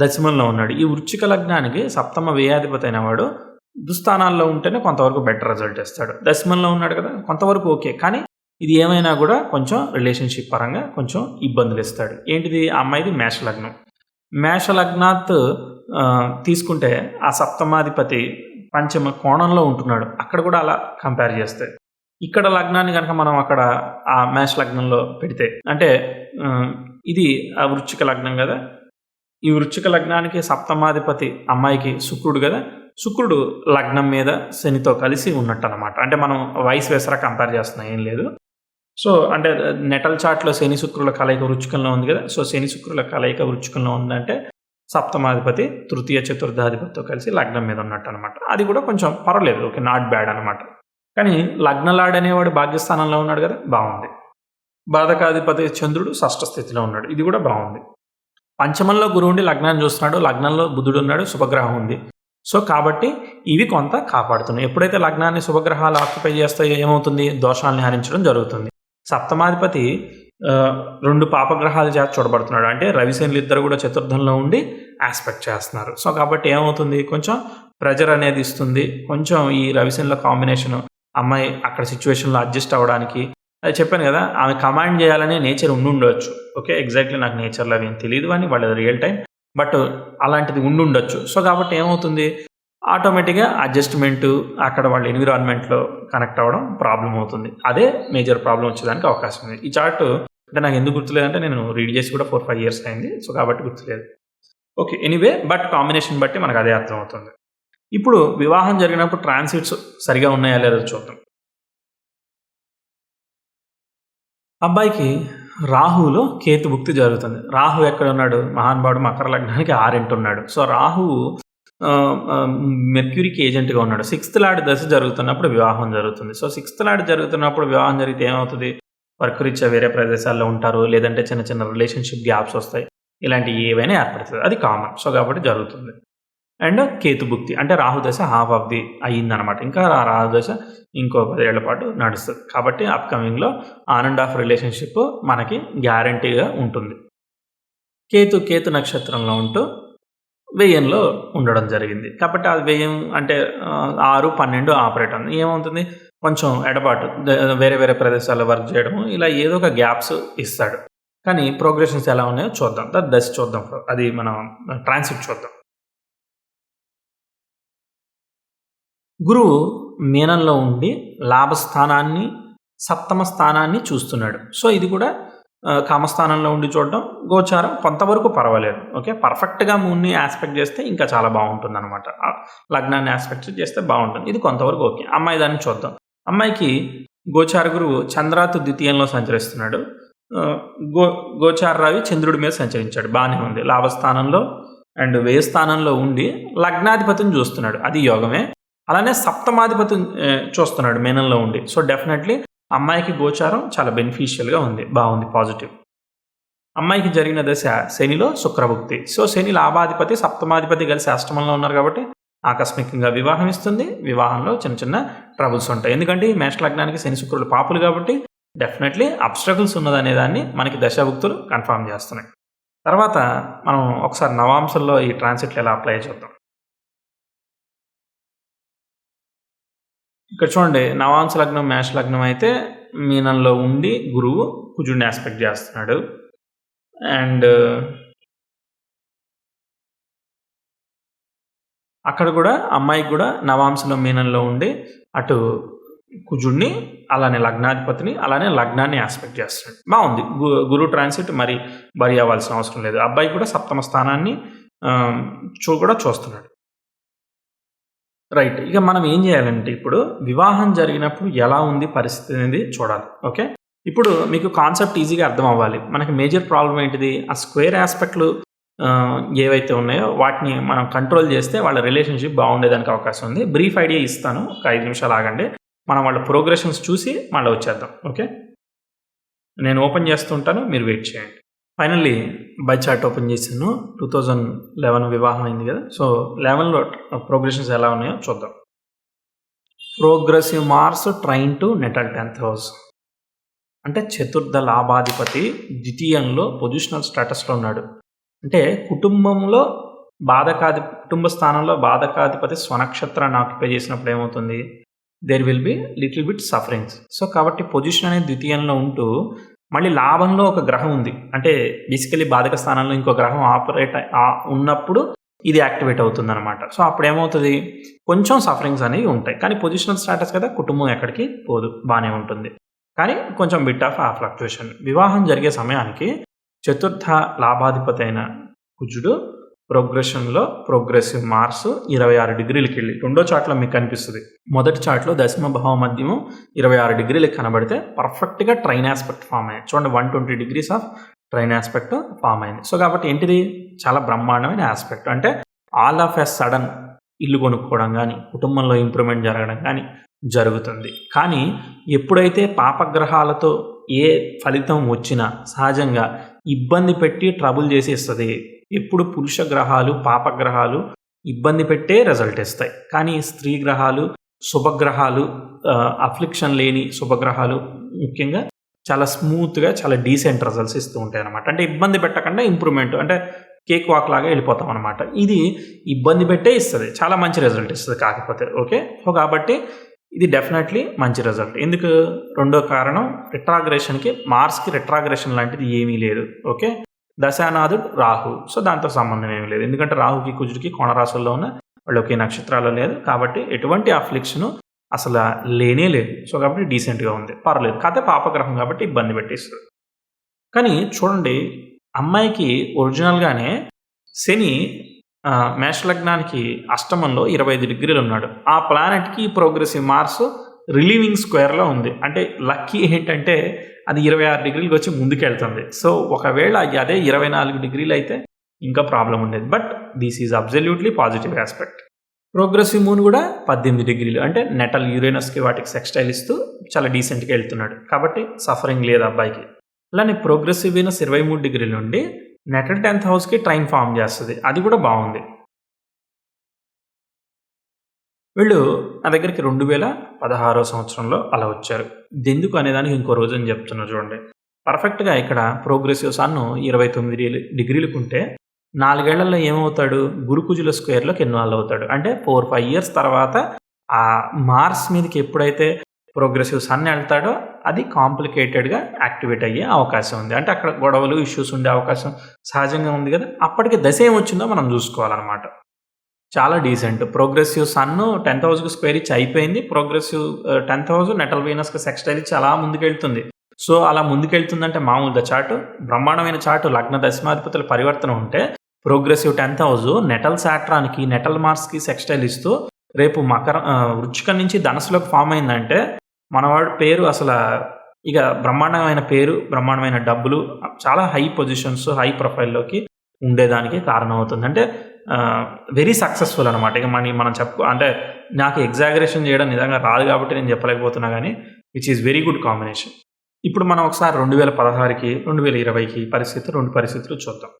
దశమంలో ఉన్నాడు. ఈ వృశ్చిక లగ్నానికి సప్తమ వ్యయాధిపతి అయిన వాడు దుస్థానాల్లో ఉంటేనే కొంతవరకు బెటర్ రిజల్ట్ ఇస్తాడు. దశమంలో ఉన్నాడు కదా, కొంతవరకు ఓకే. కానీ ఇది ఏమైనా కూడా కొంచెం రిలేషన్షిప్ పరంగా కొంచెం ఇబ్బందులు ఇస్తాడు. ఏంటిది? ఆ అమ్మాయిది మేష లగ్నం. మేష లగ్నాత్ తీసుకుంటే ఆ సప్తమాధిపతి పంచమ కోణంలో ఉంటున్నాడు. అక్కడ కూడా అలా కంపేర్ చేస్తే ఇక్కడ లగ్నాన్ని కనుక మనం అక్కడ ఆ మేష లగ్నంలో పెడితే అంటే ఇది ఆ వృశ్చిక లగ్నం కదా. ఈ వృశ్చిక లగ్నానికి సప్తమాధిపతి అమ్మాయికి శుక్రుడు కదా. శుక్రుడు లగ్నం మీద శనితో కలిసి ఉన్నట్టు అనమాట. అంటే మనం వయసు వేసరా కంపేర్ చేస్తున్నాం, ఏం లేదు. సో అంటే నెటల్ చార్ట్లో శని శుక్రుల కలయిక వృశ్చికంలో ఉంది కదా. సో శని శుక్రుల కలయిక వృశ్చికంలో ఉందంటే సప్తమాధిపతి తృతీయ చతుర్థాధిపతితో కలిసి లగ్నం మీద ఉన్నట్టు అనమాట. అది కూడా కొంచెం పర్వాలేదు, ఓకే, నాట్ బ్యాడ్ అనమాట. కానీ లగ్నలాడ్ అనేవాడు భాగ్యస్థానంలో ఉన్నాడు కదా, బాగుంది. బాధకాధిపతి చంద్రుడు షష్ఠ స్థితిలో ఉన్నాడు, ఇది కూడా బాగుంది. పంచమంలో గురువు ఉండి లగ్నాన్ని చూస్తున్నాడు, లగ్నంలో బుధుడు ఉన్నాడు, శుభగ్రహం ఉంది. సో కాబట్టి ఇవి కొంత కాపాడుతున్నాయి. ఎప్పుడైతే లగ్నాన్ని శుభగ్రహాలు ఆక్యుపై చేస్తాయో ఏమవుతుంది? దోషాలను హరించడం జరుగుతుంది. సప్తమాధిపతి 2 పాపగ్రహాల చేత చూడబడుతున్నాడు. అంటే రవిశనులు ఇద్దరు కూడా చతుర్థంలో ఉండి ఆస్పెక్ట్ చేస్తున్నారు. సో కాబట్టి ఏమవుతుంది? కొంచెం ప్రెజర్ అనేది ఇస్తుంది. కొంచెం ఈ రవిశనుల కాంబినేషన్ అమ్మాయి అక్కడ సిచ్యువేషన్లో అడ్జస్ట్ అవ్వడానికి, అది చెప్పాను కదా, ఆమె కమాండ్ చేయాలనే నేచర్ ఉండొచ్చు. ఓకే, ఎగ్జాక్ట్లీ నాకు నేచర్లో అవి ఏం తెలియదు కానీ వాళ్ళది రియల్ టైం, బట్ అలాంటిది ఉండొచ్చు. సో కాబట్టి ఏమవుతుంది? ఆటోమేటిక్గా అడ్జస్ట్మెంటు అక్కడ వాళ్ళ ఎన్విరాన్మెంట్లో కనెక్ట్ అవ్వడం ప్రాబ్లం అవుతుంది. అదే మేజర్ ప్రాబ్లం వచ్చేదానికి అవకాశం ఉంది. ఈ చార్ట్ అంటే నాకు ఎందుకు గుర్తులేదంటే నేను రీడ్ చేసి కూడా 4-5 ఇయర్స్ అయింది. సో కాబట్టి గుర్తులేదు. ఓకే, ఎనీవే, బట్ కాంబినేషన్ బట్టి మనకు అదే అర్థమవుతుంది. ఇప్పుడు వివాహం జరిగినప్పుడు ట్రాన్సిట్స్ సరిగా ఉన్నాయా లేదో చూద్దాం. అబ్బాయికి రాహులో కేతుభుక్తి జరుగుతుంది. రాహు ఎక్కడ ఉన్నాడు? మహానుభావుడు మకర లగ్నానికి 6 ఉన్నాడు. సో రాహు మెర్క్యూరీకి ఏజెంట్గా ఉన్నాడు. 6th లార్డ్ దశ జరుగుతున్నప్పుడు వివాహం జరుగుతుంది. సో 6th లార్డ్ జరుగుతున్నప్పుడు వివాహం జరిగితే ఏమవుతుంది? వర్క్ వేరే ప్రదేశాల్లో ఉంటారు, లేదంటే చిన్న చిన్న రిలేషన్షిప్ గ్యాప్స్ వస్తాయి, ఇలాంటివి ఏవైనా ఏర్పడుతుంది. అది కామన్. సో కాబట్టి జరుగుతుంది. అండ్ కేతుభుక్తి అంటే రాహుదశ హాఫ్ ఆఫ్ ది అయ్యిందనమాట. ఇంకా రాహు దశ ఇంకో 10 ఏళ్ల పాటు నడుస్తుంది. కాబట్టి అప్కమింగ్లో ఆన్ అండ్ ఆఫ్ రిలేషన్షిప్ మనకి గ్యారంటీగా ఉంటుంది. కేతు నక్షత్రంలో ఉంటూ వ్యయంలో ఉండడం జరిగింది. కాబట్టి అది వ్యయం అంటే 6-12 ఆపరేట్ ఉంది. ఏమవుతుంది? కొంచెం ఎడబాటు, వేరే వేరే ప్రదేశాల్లో వర్క్ చేయడం, ఇలా ఏదో ఒక గ్యాప్స్ ఇస్తాడు. కానీ ప్రోగ్రెషన్స్ ఎలా ఉన్నాయో చూద్దాం. దశ చూద్దాం, అది మనం ట్రాన్సిట్ చూద్దాం. గురువు మీనంలో ఉండి లాభస్థానాన్ని, సప్తమ స్థానాన్ని చూస్తున్నాడు. సో ఇది కూడా కామస్థానంలో ఉండి చూడడం, గోచారం కొంతవరకు పర్వాలేదు. ఓకే, పర్ఫెక్ట్గా మూన్ని ఆస్పెక్ట్ చేస్తే ఇంకా చాలా బాగుంటుంది అనమాట. లగ్నాన్ని ఆస్పెక్ట్ చేస్తే బాగుంటుంది. ఇది కొంతవరకు ఓకే. అమ్మాయి దాన్ని చూద్దాం. అమ్మాయికి గోచార గురువు చంద్రాతు ద్వితీయంలో సంచరిస్తున్నాడు. గో గోచార రవి చంద్రుడి మీద సంచరించాడు, బాగానే ఉంది. లాభస్థానంలో అండ్ వ్యయ స్థానంలో ఉండి లగ్నాధిపతిని చూస్తున్నాడు, అది యోగమే. అలానే సప్తమాధిపతిని చూస్తున్నాడు మీనంలో ఉండి. సో డెఫినెట్లీ అమ్మాయికి గోచారం చాలా బెనిఫిషియల్గా ఉంది, బాగుంది, పాజిటివ్. అమ్మాయికి జరిగిన దశ శనిలో శుక్రభుక్తి. సో శని లాభాధిపతి సప్తమాధిపతి కలిసి అష్టమంలో ఉన్నారు కాబట్టి ఆకస్మికంగా వివాహం ఇస్తుంది. వివాహంలో చిన్న చిన్న ట్రబుల్స్ ఉంటాయి, ఎందుకంటే ఈ మేష లగ్నానికి శని శుక్రులు పాపులు కాబట్టి డెఫినెట్లీ అబ్స్ట్రగుల్స్ ఉన్నదనే దాన్ని మనకి దశాభుక్తులు కన్ఫర్మ్ చేస్తున్నాయి. తర్వాత మనం ఒకసారి నవాంశంలో ఈ ట్రాన్సిట్లు ఎలా అప్లై చేద్దాం. ఇక్కడ చూడండి, నవాంశ లగ్నం మేష లగ్నం అయితే మీనంలో ఉండి గురువు కుజుడిని ఆస్పెక్ట్ చేస్తున్నాడు. అండ్ అక్కడ కూడా అమ్మాయికి కూడా నవాంశలో మీనంలో ఉండి అటు కుజుడిని అలానే లగ్నాధిపతిని అలానే లగ్నాన్ని ఆస్పెక్ట్ చేస్తున్నాడు, బాగుంది. గురు ట్రాన్సిట్ మరి బరి అవ్వాల్సిన అవసరం లేదు. అబ్బాయి కూడా సప్తమ స్థానాన్ని కూడా చూస్తున్నాడు. రైట్, ఇక మనం ఏం చేయాలంటే ఇప్పుడు వివాహం జరిగినప్పుడు ఎలా ఉంది పరిస్థితి అనేది చూడాలి. ఓకే, ఇప్పుడు మీకు కాన్సెప్ట్ ఈజీగా అర్థం అవ్వాలి. మనకి మేజర్ ప్రాబ్లం ఏంటిది, ఆ స్క్వేర్ ఆస్పెక్ట్లు ఏవైతే ఉన్నాయో వాటిని మనం కంట్రోల్ చేస్తే వాళ్ళ రిలేషన్షిప్ బాగుండేదానికి అవకాశం ఉంది. బ్రీఫ్ ఐడియా ఇస్తాను, ఒక 5 నిమిషాలు ఆగండి, మనం వాళ్ళ ప్రోగ్రెషన్స్ చూసి మళ్ళీ వచ్చేద్దాం. ఓకే, నేను ఓపెన్ చేస్తుంటాను, మీరు వెయిట్ చేయండి. ఫైనల్లీ బై చార్ట్ ఓపెన్ చేశాను. 2011 వివాహం అయింది కదా, సో 11లో ప్రోగ్రెషన్స్ ఎలా ఉన్నాయో చూద్దాం. Progressive Mars trine to natal 10th house, అంటే చతుర్థ లాభాధిపతి ద్వితీయంలో పొజిషనల్ స్టేటస్లో ఉన్నాడు. అంటే కుటుంబంలో కుటుంబ స్థానంలో బాధకాధిపతి స్వనక్షత్రాన్ని ఆక్యుపై చేసినప్పుడు ఏమవుతుంది, there will be little bit sufferings. So కాబట్టి పొజిషన్ అనేది ద్వితీయంలో ఉంటూ మళ్ళీ లాభంలో ఒక గ్రహం ఉంది, అంటే బేసికలీ బాధక స్థానంలో ఇంకో గ్రహం ఆపరేట్ ఉన్నప్పుడు ఇది యాక్టివేట్ అవుతుంది అనమాట. సో అప్పుడు ఏమవుతుంది, కొంచెం సఫరింగ్స్ అనేవి ఉంటాయి. కానీ పొజిషనల్ స్టేటస్ కదా, కుటుంబం ఎక్కడికి పోదు, బాగానే ఉంటుంది. కానీ కొంచెం బిట్ ఆఫ్ ఆ ఫ్లక్చుయేషన్. వివాహం జరిగే సమయానికి చతుర్థ లాభాధిపతి అయిన కుజుడు ప్రోగ్రెషన్లో ప్రోగ్రెసివ్ మార్స్ 26 డిగ్రీలకి వెళ్ళి, రెండో చార్ట్లో మీకు కనిపిస్తుంది. మొదటి చార్ట్లో దశమ భావ మధ్యమం 26 డిగ్రీలకు కనబడితే పర్ఫెక్ట్గా ట్రైన్ ఆస్పెక్ట్ ఫామ్ అయ్యింది. చూడండి, 120 degrees of trine aspect form అయింది. సో కాబట్టి ఏంటిది, చాలా బ్రహ్మాండమైన ఆస్పెక్ట్. అంటే ఆల్ ఆఫ్ ఎ సడన్ ఇల్లు కొనుక్కోవడం కానీ కుటుంబంలో ఇంప్రూవ్మెంట్ జరగడం కానీ జరుగుతుంది. కానీ ఎప్పుడైతే పాపగ్రహాలతో ఏ ఫలితం వచ్చినా సహజంగా ఇబ్బంది పెట్టి ట్రబుల్ చేసేస్తుంది. ఎప్పుడు పురుష గ్రహాలు పాపగ్రహాలు ఇబ్బంది పెట్టే రిజల్ట్ ఇస్తాయి. కానీ స్త్రీ గ్రహాలు శుభగ్రహాలు అఫ్లిక్షన్ లేని శుభగ్రహాలు ముఖ్యంగా చాలా స్మూత్గా చాలా డీసెంట్ రిజల్ట్స్ ఇస్తూ ఉంటాయి అనమాట. అంటే ఇబ్బంది పెట్టకుండా ఇంప్రూవ్మెంట్, అంటే కేక్ వాక్ లాగా వెళ్ళిపోతాం అనమాట. ఇది ఇబ్బంది పెట్టే ఇస్తుంది, చాలా మంచి రిజల్ట్ ఇస్తుంది కాకపోతే. ఓకే, సో కాబట్టి ఇది డెఫినెట్లీ మంచి రిజల్ట్. ఎందుకు, రెండో కారణం రిట్రాగ్రేషన్కి, మార్స్కి రిట్రాగ్రేషన్ లాంటిది ఏమీ లేదు. ఓకే, దశానాథుడు రాహు, సో దాంతో సంబంధం ఏమీ లేదు. ఎందుకంటే రాహుకి కుజుడికి కోణరాశుల్లో ఉన్న వాళ్ళు ఒకే నక్షత్రాల్లో లేదు కాబట్టి ఎటువంటి అఫ్లిక్షను అసలు లేనే లేదు. సో కాబట్టి డీసెంట్గా ఉంది, పర్లేదు. కాకపోతే పాపగ్రహం కాబట్టి ఇబ్బంది పెట్టేస్తుంది. కానీ చూడండి, అమ్మాయికి ఒరిజినల్గానే శని మేషలగ్నానికి అష్టమంలో 25 డిగ్రీలు ఉన్నాడు. ఆ ప్లానెట్కి ప్రోగ్రెసివ్ మార్స్ రిలీవింగ్ స్క్వేర్లో ఉంది. అంటే లక్కీ ఏంటంటే అది 26 డిగ్రీలకు వచ్చి ముందుకెళ్తుంది. సో ఒకవేళ అదే 24 డిగ్రీలు అయితే ఇంకా ప్రాబ్లం ఉండేది. But this is absolutely positive aspect. Progressive moon కూడా 18 డిగ్రీలు, అంటే నెటల్ యురేనస్కి వాటికి సెక్స్టైల్ ఇస్తూ చాలా డీసెంట్గా వెళ్తున్నాడు కాబట్టి సఫరింగ్ లేదు అబ్బాయికి. అలానే ప్రోగ్రెసివ్ వీనస్ 23 డిగ్రీల నుండి నెటల్ 10th హౌస్కి ట్రైన్ ఫామ్ చేస్తుంది, అది కూడా బాగుంది. వీళ్ళు నా దగ్గరికి 2016 సంవత్సరంలో అలా వచ్చారు. ఎందుకు అనేదానికి ఇంకో రోజు అని చెప్తున్నా చూడండి. పర్ఫెక్ట్గా ఇక్కడ ప్రోగ్రెసివ్ సన్ 29 డిగ్రీలకు ఉంటే 4 ఏళ్లలో ఏమవుతాడు, గురుకుజుల స్క్వేర్లోకి ఇన్వాల్వ్ అవుతాడు. అంటే 4-5 years తర్వాత ఆ మార్స్ మీదకి ఎప్పుడైతే ప్రోగ్రెసివ్ సన్ వెళ్తాడో అది కాంప్లికేటెడ్గా యాక్టివేట్ అయ్యే అవకాశం ఉంది. అంటే అక్కడ గొడవలు ఇష్యూస్ ఉండే అవకాశం సహజంగా ఉంది కదా. అప్పటికి దశ ఏమొచ్చిందో మనం చూసుకోవాలన్నమాట. చాలా డీసెంట్. ప్రోగ్రెసివ్ సన్ 10th హౌస్కి స్క్వేర్ ఇచ్చి అయిపోయింది. ప్రోగ్రెసివ్ 10th హౌస్ నెటల్ వీనస్కి సెక్స్టైల్ ఇచ్చి అలా ముందుకెళ్తుంది. సో అలా ముందుకెళ్తుందంటే మామూలుగా చార్టు, బ్రహ్మాండమైన చార్టు, లగ్న దశమాధిపతుల పరివర్తన ఉంటే ప్రోగ్రెసివ్ 10th హౌస్ నెటల్ సాట్రాన్కి నెటల్ మార్స్కి సెక్స్టైల్ ఇస్తూ రేపు వృచ్చికం నుంచి ధనస్సులోకి ఫామ్ అయిందంటే మనవాడి పేరు అసల ఇక బ్రహ్మాండమైన పేరు, బ్రహ్మాండమైన డబ్బులు, చాలా హై పొజిషన్స్, హై ప్రొఫైల్‌లోకి ఉండేదానికి కారణమవుతుంది. అంటే వెరీ సక్సెస్‌ఫుల్ అనమాట. ఇక మనం అంటే నాకు ఎగ్జాగరేషన్ చేయడం నిజంగా రాదు కాబట్టి నేను చెప్పలేకపోతున్నా గానీ, which is very good combination. ఇప్పుడు మనం ఒకసారి 2016కి, 2020కి రెండు పరిస్థితులు చూద్దాం.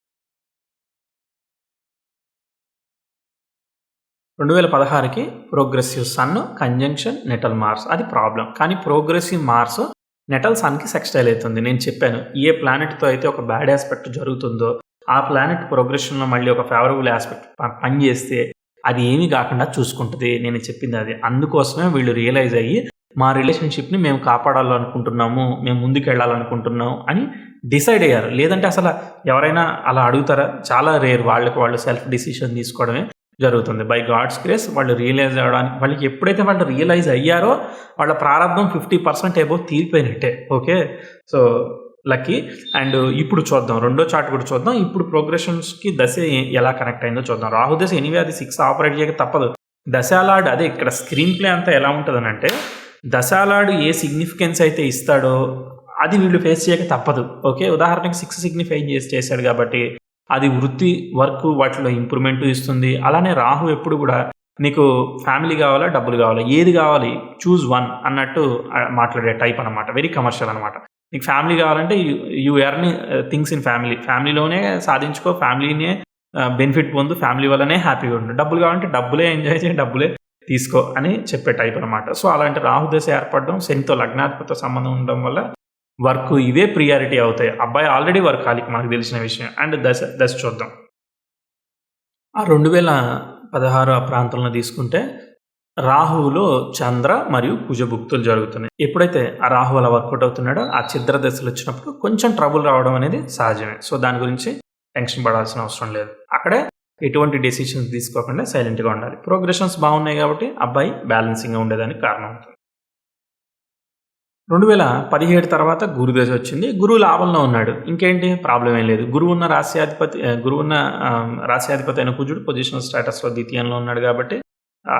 2016కి progressive sun conjunction natal Mars, అది ప్రాబ్లం. కానీ ప్రోగ్రెసివ్ మార్స్ నెటల్ సన్‌కి సెక్స్టైల్ అవుతుంది. నేను చెప్పాను, ఏ ప్లానెట్‌తో అయితే ఒక బ్యాడ్ ఆస్పెక్ట్ జరుగుతుందో ఆ ప్లానెట్ ప్రోగ్రెషన్‌లో మళ్ళీ ఒక ఫేవరబుల్ ఆస్పెక్ట్ పనిచేస్తే అది ఏమీ కాకుండా చూసుకుంటది. నేను చెప్పింది అది. అందుకోసమే వీళ్ళు రియలైజ్ అయ్యి మా రిలేషన్‌షిప్‌ని మేము కాపాడాలనుకుంటున్నాము, మేము ముందుకెళ్ళాలనుకుంటున్నాం అని డిసైడ్ అయ్యారు. లేదంటే అసలు ఎవరైనా అలా అడుగుతారా? చాలా రేర్. వాళ్ళకి వాళ్ళు సెల్ఫ్ డిసిషన్ తీసుకోవడమే జరుగుతుంది. బై గాడ్స్ గ్రేస్ వాళ్ళు రియలైజ్ అవ్వడానికి, వాళ్ళకి ఎప్పుడైతే వాళ్ళు రియలైజ్ అయ్యారో వాళ్ళ ప్రారంభం 50% అబోవ్ తీరిపోయినట్టే. ఓకే. So lucky. అండ్ ఇప్పుడు చూద్దాం, రెండో చార్ట్ కూడా చూద్దాం. ఇప్పుడు ప్రోగ్రెషన్స్‌కి దశ ఎలా కనెక్ట్ అయిందో చూద్దాం. రాహు దశ ఎనీవే అది 6 ఆపరేట్ చేయక తప్పదు. దశాలార్డ్ అదే ఇక్కడ స్క్రీన్ ప్లే అంతా ఎలా ఉంటుందనంటే, దశాలార్డ్ ఏ సిగ్నిఫికెన్స్ అయితే ఇస్తాడో అది వీళ్ళు ఫేస్ చేయక తప్పదు. ఓకే. ఉదాహరణకి 6 సిగ్నిఫై చేశాడు కాబట్టి అది వృత్తి, వర్క్ వాటిలో ఇంప్రూవ్‌మెంట్ ఇస్తుంది. అలానే రాహు ఎప్పుడు కూడా నీకు ఫ్యామిలీ కావాలా, డబ్బులు కావాలా, ఏది కావాలి, చూజ్ వన్ అన్నట్టు మాట్లాడే టైప్ అనమాట. వెరీ కమర్షియల్ అనమాట. నీకు ఫ్యామిలీ కావాలంటే you earn things in family. ఫ్యామిలీలోనే సాధించుకో, ఫ్యామిలీనే బెనిఫిట్ పొందు, ఫ్యామిలీ వల్లనే హ్యాపీగా ఉండు. డబ్బులు కావాలంటే డబ్బులే ఎంజాయ్ చేయి, డబ్బులే తీసుకో అని చెప్పే టైప్ అనమాట. సో అలాంటి రాహు దశ ఏర్పడడం, శనితో లగ్నాధిపతితో సంబంధం ఉండడం వల్ల వర్క్ ఇవే ప్రియారిటీ అవుతాయి. అబ్బాయి ఆల్రెడీ వర్కాలిక్, మనకు తెలిసిన విషయం. అండ్ దశ చూద్దాం. ఆ 2016 ఆ ప్రాంతంలో తీసుకుంటే రాహువులో చంద్ర మరియు కుజభుక్తులు జరుగుతున్నాయి. ఎప్పుడైతే ఆ రాహు అలా వర్కౌట్ అవుతున్నాడో ఆ ఛిద్ర దశలు వచ్చినప్పుడు కొంచెం ట్రబుల్ రావడం అనేది సహజమే. సో దాని గురించి టెన్షన్ పడాల్సిన అవసరం లేదు. అక్కడే ఎటువంటి డెసిషన్స్ తీసుకోకుండా సైలెంట్గా ఉండాలి. ప్రోగ్రెషన్స్ బాగున్నాయి కాబట్టి అబ్బాయి బ్యాలెన్సింగ్గా ఉండేదానికి కారణం అవుతుంది. 2017 తర్వాత గురు దశ వచ్చింది. గురువు లాభంలో ఉన్నాడు. ఇంకేంటి ప్రాబ్లం ఏం లేదు. గురువు ఉన్న రాశ్యాధిపతి అయిన కుజుడు పొజిషనల్ స్టేటస్లో ద్వితీయంలో ఉన్నాడు కాబట్టి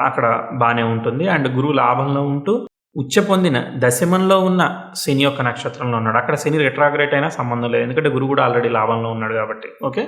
అక్కడ బాగానే ఉంటుంది. అండ్ గురువు లాభంలో ఉంటూ ఉచ్చ పొందిన దశమంలో ఉన్న శని యొక్క నక్షత్రంలో ఉన్నాడు. అక్కడ శని రెట్రాగ్రేట్ అయినా సంబంధం లేదు, ఎందుకంటే గురువు కూడా ఆల్రెడీ లాభంలో ఉన్నాడు కాబట్టి. ఓకే.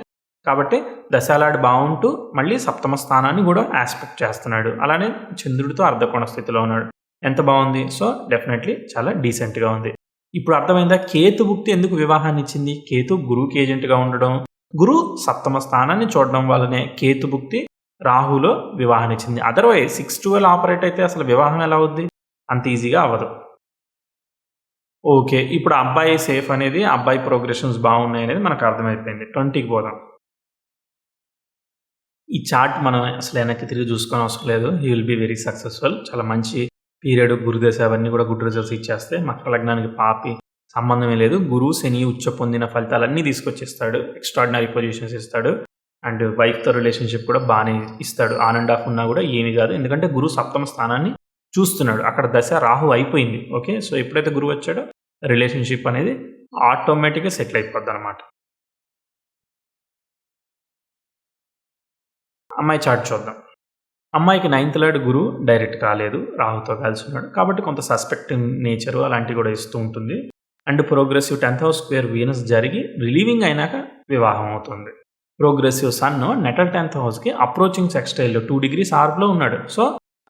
కాబట్టి దశాలాడు బాగుంటూ మళ్ళీ సప్తమ స్థానాన్ని కూడా ఆస్పెక్ట్ చేస్తున్నాడు. అలానే చంద్రుడితో అర్ధకోణ స్థితిలో ఉన్నాడు. ఎంత బాగుంది. సో డెఫినెట్లీ చాలా డీసెంట్గా ఉంది. ఇప్పుడు అర్థమైందా కేతు భుక్తి ఎందుకు వివాహాన్ని ఇచ్చింది? కేతు గురువుకి ఏజెంట్గా ఉండడం, గురువు సప్తమ స్థానాన్ని చూడడం వల్లనే కేతు భుక్తి రాహులో వివాహాన్ని ఇచ్చింది. అదర్వైజ్ 6-12 ఆపరేట్ అయితే అసలు వివాహం ఎలా అవుద్ది? అంత ఈజీగా అవ్వదు. ఓకే. ఇప్పుడు అబ్బాయి సేఫ్ అనేది, అబ్బాయి ప్రోగ్రెషన్స్ బాగున్నాయి అనేది మనకు అర్థమైపోయింది. 20కి పోదాం. ఈ చార్ట్ మనం అసలు వెనక్కి తిరిగి చూసుకొని అవసరం లేదు. He will be very successful. చాలా మంచి పీరియడ్, గురుదశ అవన్నీ కూడా గుడ్ రిజల్ట్స్ ఇచ్చేస్తే మకర లగ్నానికి పాపి సంబంధమే లేదు. గురువు శని ఉచ్చ పొందిన ఫలితాలన్నీ తీసుకొచ్చిస్తాడు. ఎక్స్ట్రాడినరీ పొజిషన్స్ ఇస్తాడు. అండ్ వైఫ్తో రిలేషన్షిప్ కూడా బాగానే ఇస్తాడు. ఆన్ అండ్ ఆఫ్ ఉన్నా కూడా ఏమీ కాదు, ఎందుకంటే గురువు సప్తమ స్థానాన్ని చూస్తున్నాడు. అక్కడ దశ రాహు అయిపోయింది. ఓకే. సో ఎప్పుడైతే గురువు వచ్చాడో రిలేషన్షిప్ అనేది ఆటోమేటిక్గా సెటిల్ అయిపోద్ది అనమాట. అమ్మాయి చార్ట్ చూద్దాం. అమ్మాయికి 9th లార్డ్ గురువు డైరెక్ట్ కాలేదు, రాహుతో కలిసి ఉన్నాడు కాబట్టి కొంత సస్పెక్టింగ్ నేచరు అలాంటివి కూడా ఇస్తూ ఉంటుంది. And progressive 10th house square Venus జరిగి రిలీవింగ్ అయినాక వివాహం అవుతుంది. ప్రోగ్రెసివ్ సన్ నెటల్ 10th హౌస్కి అప్రోచింగ్ సెక్స్టైల్లో 2 degrees ఆర్బ్లో ఉన్నాడు. సో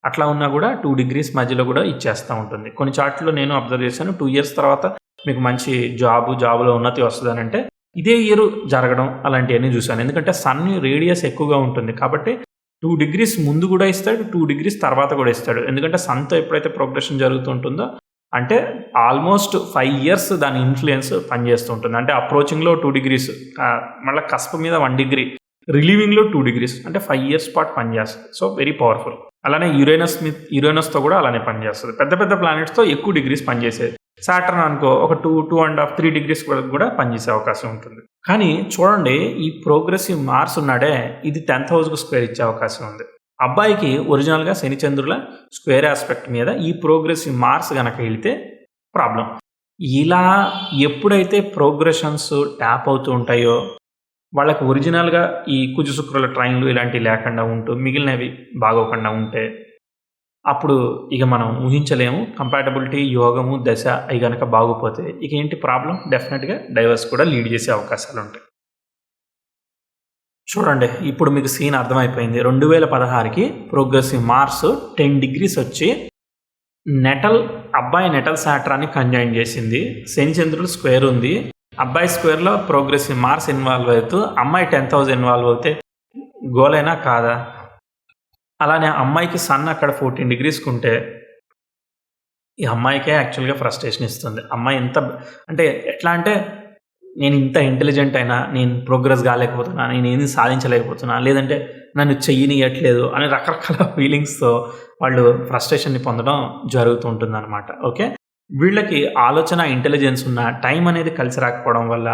అట్లా ఉన్నా కూడా 2 degrees మధ్యలో కూడా ఇచ్చేస్తూ ఉంటుంది. కొన్ని చార్ట్లో నేను అబ్జర్వ్ చేశాను, 2 years తర్వాత మీకు మంచి జాబ్లో ఉన్నతి వస్తుందని, అంటే ఇదే ఇయర్ జరగడం అలాంటివన్నీ చూశాను. ఎందుకంటే సన్ రేడియస్ ఎక్కువగా ఉంటుంది కాబట్టి 2 degrees ముందు కూడా ఇస్తాడు, 2 degrees తర్వాత కూడా ఇస్తాడు. ఎందుకంటే సన్తో ఎప్పుడైతే ప్రోగ్రెషన్ జరుగుతుంటుందో అంటే ఆల్మోస్ట్ 5 years దాని ఇన్ఫ్లుయెన్స్ పనిచేస్తూ ఉంటుంది. అంటే అప్రోచింగ్లో 2 degrees, మళ్ళీ కస్ప్ మీద 1 degree, రిలీవింగ్లో 2 degrees, అంటే 5 years పాటు పనిచేస్తుంది. So very powerful. అలానే యురేనస్తో కూడా అలానే పనిచేస్తుంది. పెద్ద పెద్ద ప్లానెట్స్తో ఎక్కువ డిగ్రీస్ పనిచేసేది. సాటర్న్ అనుకో ఒక 2.5, 3 degrees వరకు కూడా పనిచేసే అవకాశం ఉంటుంది. కానీ చూడండి, ఈ ప్రోగ్రెసివ్ మార్స్ ఉన్నాడే, ఇది 10th హౌస్కు స్క్వేర్ ఇచ్చే అవకాశం ఉంది. అబ్బాయికి ఒరిజినల్గా శనిచంద్రుల స్క్వేర్ ఆస్పెక్ట్ మీద ఈ ప్రోగ్రెసివ్ మార్స్ కనుక వెళితే ప్రాబ్లం. ఇలా ఎప్పుడైతే ప్రోగ్రెషన్స్ ట్యాప్ అవుతూ ఉంటాయో వాళ్ళకి ఒరిజినల్గా ఈ కుజ శుక్రుల ట్రైన్లు ఇలాంటివి లేకుండా ఉంటూ మిగిలినవి బాగోకుండా ఉంటే అప్పుడు ఇక మనం ఊహించలేము. కంపాటబిలిటీ, యోగము, దశ అయి గనక బాగోపోతే ఇక ఏంటి ప్రాబ్లమ్? డెఫినిట్‌గా డైవర్స్ కూడా లీడ్ చేసే అవకాశాలుంటాయి. చూడండి, ఇప్పుడు మీకు సీన్ అర్థమైపోయింది. 2016కి ప్రోగ్రెసివ్ మార్స్ 10 డిగ్రీస్ వచ్చి అబ్బాయి నెటల్ సాట్రాన్ని కంజైన్ చేసింది. శని చంద్రుడు స్క్వేర్ ఉంది. అబ్బాయి స్క్వేర్‌లో ప్రోగ్రెసివ్ మార్స్ ఇన్వాల్వ్ అవుతూ అమ్మాయి 10th హౌస్ ఇన్వాల్వ్ అవుతే గోలైనా కాదా? అలానే అమ్మాయికి సన్ అక్కడ 14 డిగ్రీస్‌కి ఉంటే ఈ అమ్మాయికే యాక్చువల్‌గా ఫ్రస్ట్రేషన్ ఇస్తుంది. అమ్మాయి ఎంత అంటే ఎట్లా అంటే నేను ఇంత ఇంటెలిజెంట్ అయినా నేను ప్రోగ్రెస్ కాలేకపోతున్నా, నేనేమి సాధించలేకపోతున్నా, లేదంటే నన్ను చెయ్యనియట్లేదు అని రకరకాల ఫీలింగ్స్‌తో వాళ్ళు ఫ్రస్ట్రేషన్‌ని పొందడం జరుగుతూ ఉంటుందన్నమాట. ఓకే. వీళ్ళకి ఆలోచన, ఇంటెలిజెన్స్ ఉన్న టైం అనేది కలిసి రాకపోవడం వల్ల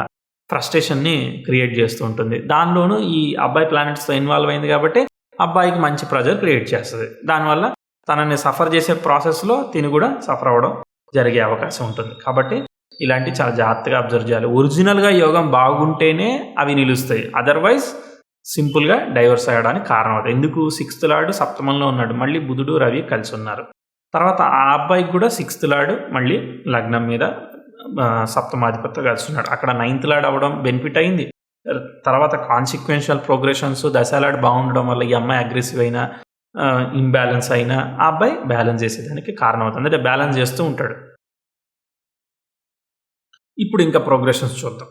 ఫ్రస్ట్రేషన్‌ని క్రియేట్ చేస్తూ ఉంటుంది. దానిలోనూ ఈ అబ్బాయి ప్లానెట్స్‌తో ఇన్వాల్వ్ అయింది కాబట్టి అబ్బాయికి మంచి ప్రెజర్ క్రియేట్ చేస్తది. దానివల్ల తనని సఫర్ చేసే ప్రాసెస్‌లో తిను కూడా సఫర్ అవ్వడం జరిగే అవకాశం ఉంటుంది. కాబట్టి ఇలాంటివి చాలా జాగ్రత్తగా అబ్జర్వ్ చేయాలి. ఒరిజినల్‌గా యోగం బాగుంటేనే అవి నిలుస్తాయి. అదర్‌వైజ్ సింపుల్‌గా డైవర్స్ అయ్యడానికి కారణం అవుతాయి. ఎందుకు? 6th లార్డ్ సప్తమంలో ఉన్నాడు. మళ్ళీ బుధుడు, రవి కలిసి ఉన్నారు. తర్వాత ఆ అబ్బాయికి కూడా 6th లార్డ్ మళ్ళీ లగ్నం మీద సప్తమాధిపతితో కలిసి ఉన్నాడు. అక్కడ 9th లార్డ్ అవ్వడం బెనిఫిట్ అయింది. తర్వాత కాన్సిక్వెన్షియల్ ప్రోగ్రెషన్స్ దశాలార్డ్ బాగుండడం వల్ల ఈ అమ్మాయి అగ్రెసివ్ అయినా, ఇంబ్యాలెన్స్ అయినా ఆ అబ్బాయి బ్యాలెన్స్ చేసేదానికి కారణం అవుతుంది. అంటే బ్యాలెన్స్ చేస్తూ ఉంటాడు. ఇప్పుడు ఇంకా ప్రోగ్రెషన్స్ చూద్దాం.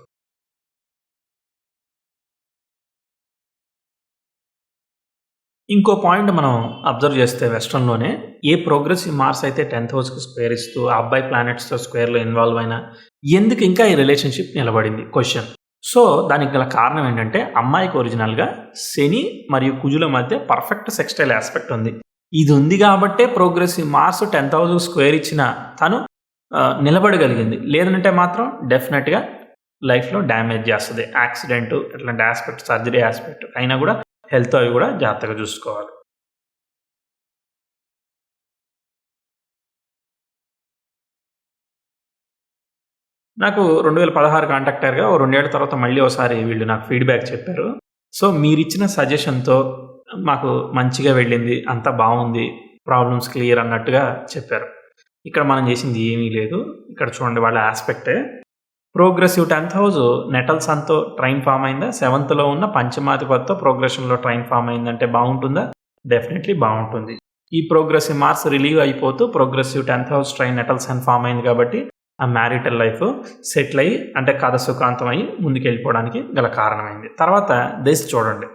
ఇంకో పాయింట్ మనం అబ్జర్వ్ చేస్తే వెస్టర్న్‌లోనే ఏ ప్రోగ్రెసివ్ మార్స్ అయితే 10th హౌస్‌కి స్క్వేర్ ఇస్తూ ఆ అబ్బాయి ప్లానెట్స్‌తో స్క్వేర్‌లో ఇన్వాల్వ్ అయినా ఎందుకు ఇంకా ఈ రిలేషన్‌షిప్ నిలబడింది? క్వెషన్. సో దానికి గల కారణం ఏంటంటే అమ్మాయికి ఒరిజినల్‌గా శని మరియు కుజుల మధ్య పర్ఫెక్ట్ సెక్స్టైల్ ఆస్పెక్ట్ ఉంది. ఇది ఉంది కాబట్టే progressive Mars 10th house square ఇచ్చిన తను నిలబడగలిగింది. లేదంటే మాత్రం డెఫినెట్‌గా లైఫ్‌లో డ్యామేజ్ చేస్తది. యాక్సిడెంట్ ఇట్లాంటి ఆస్పెక్ట్, సర్జరీ ఆస్పెక్ట్ అయినా కూడా హెల్త్ అవి కూడా జాగ్రత్తగా చూసుకోవాలి. నాకు 2016 కాంటాక్ట్ అయ్యారుగా. ఓ 2 ఏళ్ల తర్వాత మళ్ళీ ఒకసారి వీళ్ళు నాకు ఫీడ్‌బ్యాక్ చెప్పారు. సో మీరిచ్చిన సజెషన్‌తో మాకు మంచిగా వెళ్ళింది. అంతా బావుంది. ప్రాబ్లమ్స్ క్లియర్ అన్నట్టుగా చెప్పారు. ఇక్కడ మనం చేసింది ఏమీ లేదు. ఇక్కడ చూడండి వాళ్ళ ఆస్పెక్టే. ప్రోగ్రెసివ్ 10th హౌస్ నెటల్ సన్‌తో ట్రైన్ ఫార్మ్ అయిందా? 7థ్‌లో ఉన్న పంచమాధిపతితో ప్రోగ్రెషన్‌లో ట్రైన్ ఫార్మ్ అయిందంటే బావుంటుందా? డెఫినెట్‌లీ బావుంటుంది. ఈ ప్రోగ్రెసివ్ మార్స్ రిలీవ్ అయిపోతూ progressive 10th house trine natal sun form అయింది కాబట్టి ఆ మ్యారిటల్ లైఫ్ సెటిల్ అయ్యి అంటే కథ సుఖాంతం అయ్యి ముందుకెళ్ళిపోవడానికి గల కారణమైంది. తర్వాత దశ చూడండి.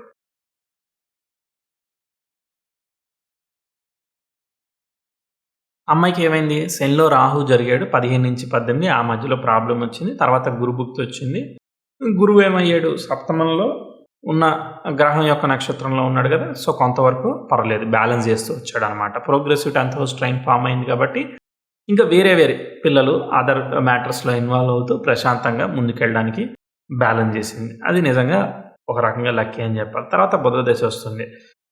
అమ్మాయికి ఏమైంది? శనిలో రాహు జరిగాడు 15-18 ఆ మధ్యలో ప్రాబ్లమ్ వచ్చింది. తర్వాత గురుభుక్తి వచ్చింది. గురువు ఏమయ్యాడు? సప్తమంలో ఉన్న గ్రహం యొక్క నక్షత్రంలో ఉన్నాడు కదా! సో కొంతవరకు పర్లేదు బ్యాలెన్స్ చేస్తూ వచ్చాడనమాట. Progressive 10th house trine form అయింది కాబట్టి ఇంకా వేరే పిల్లలు అదర్ మ్యాటర్స్‌లో ఇన్వాల్వ్ అవుతూ ప్రశాంతంగా ముందుకెళ్ళడానికి బ్యాలెన్స్ చేసింది. అది నిజంగా ఒక రకంగా లక్కీ అని చెప్పాలి. తర్వాత బుధ దశ వస్తుంది.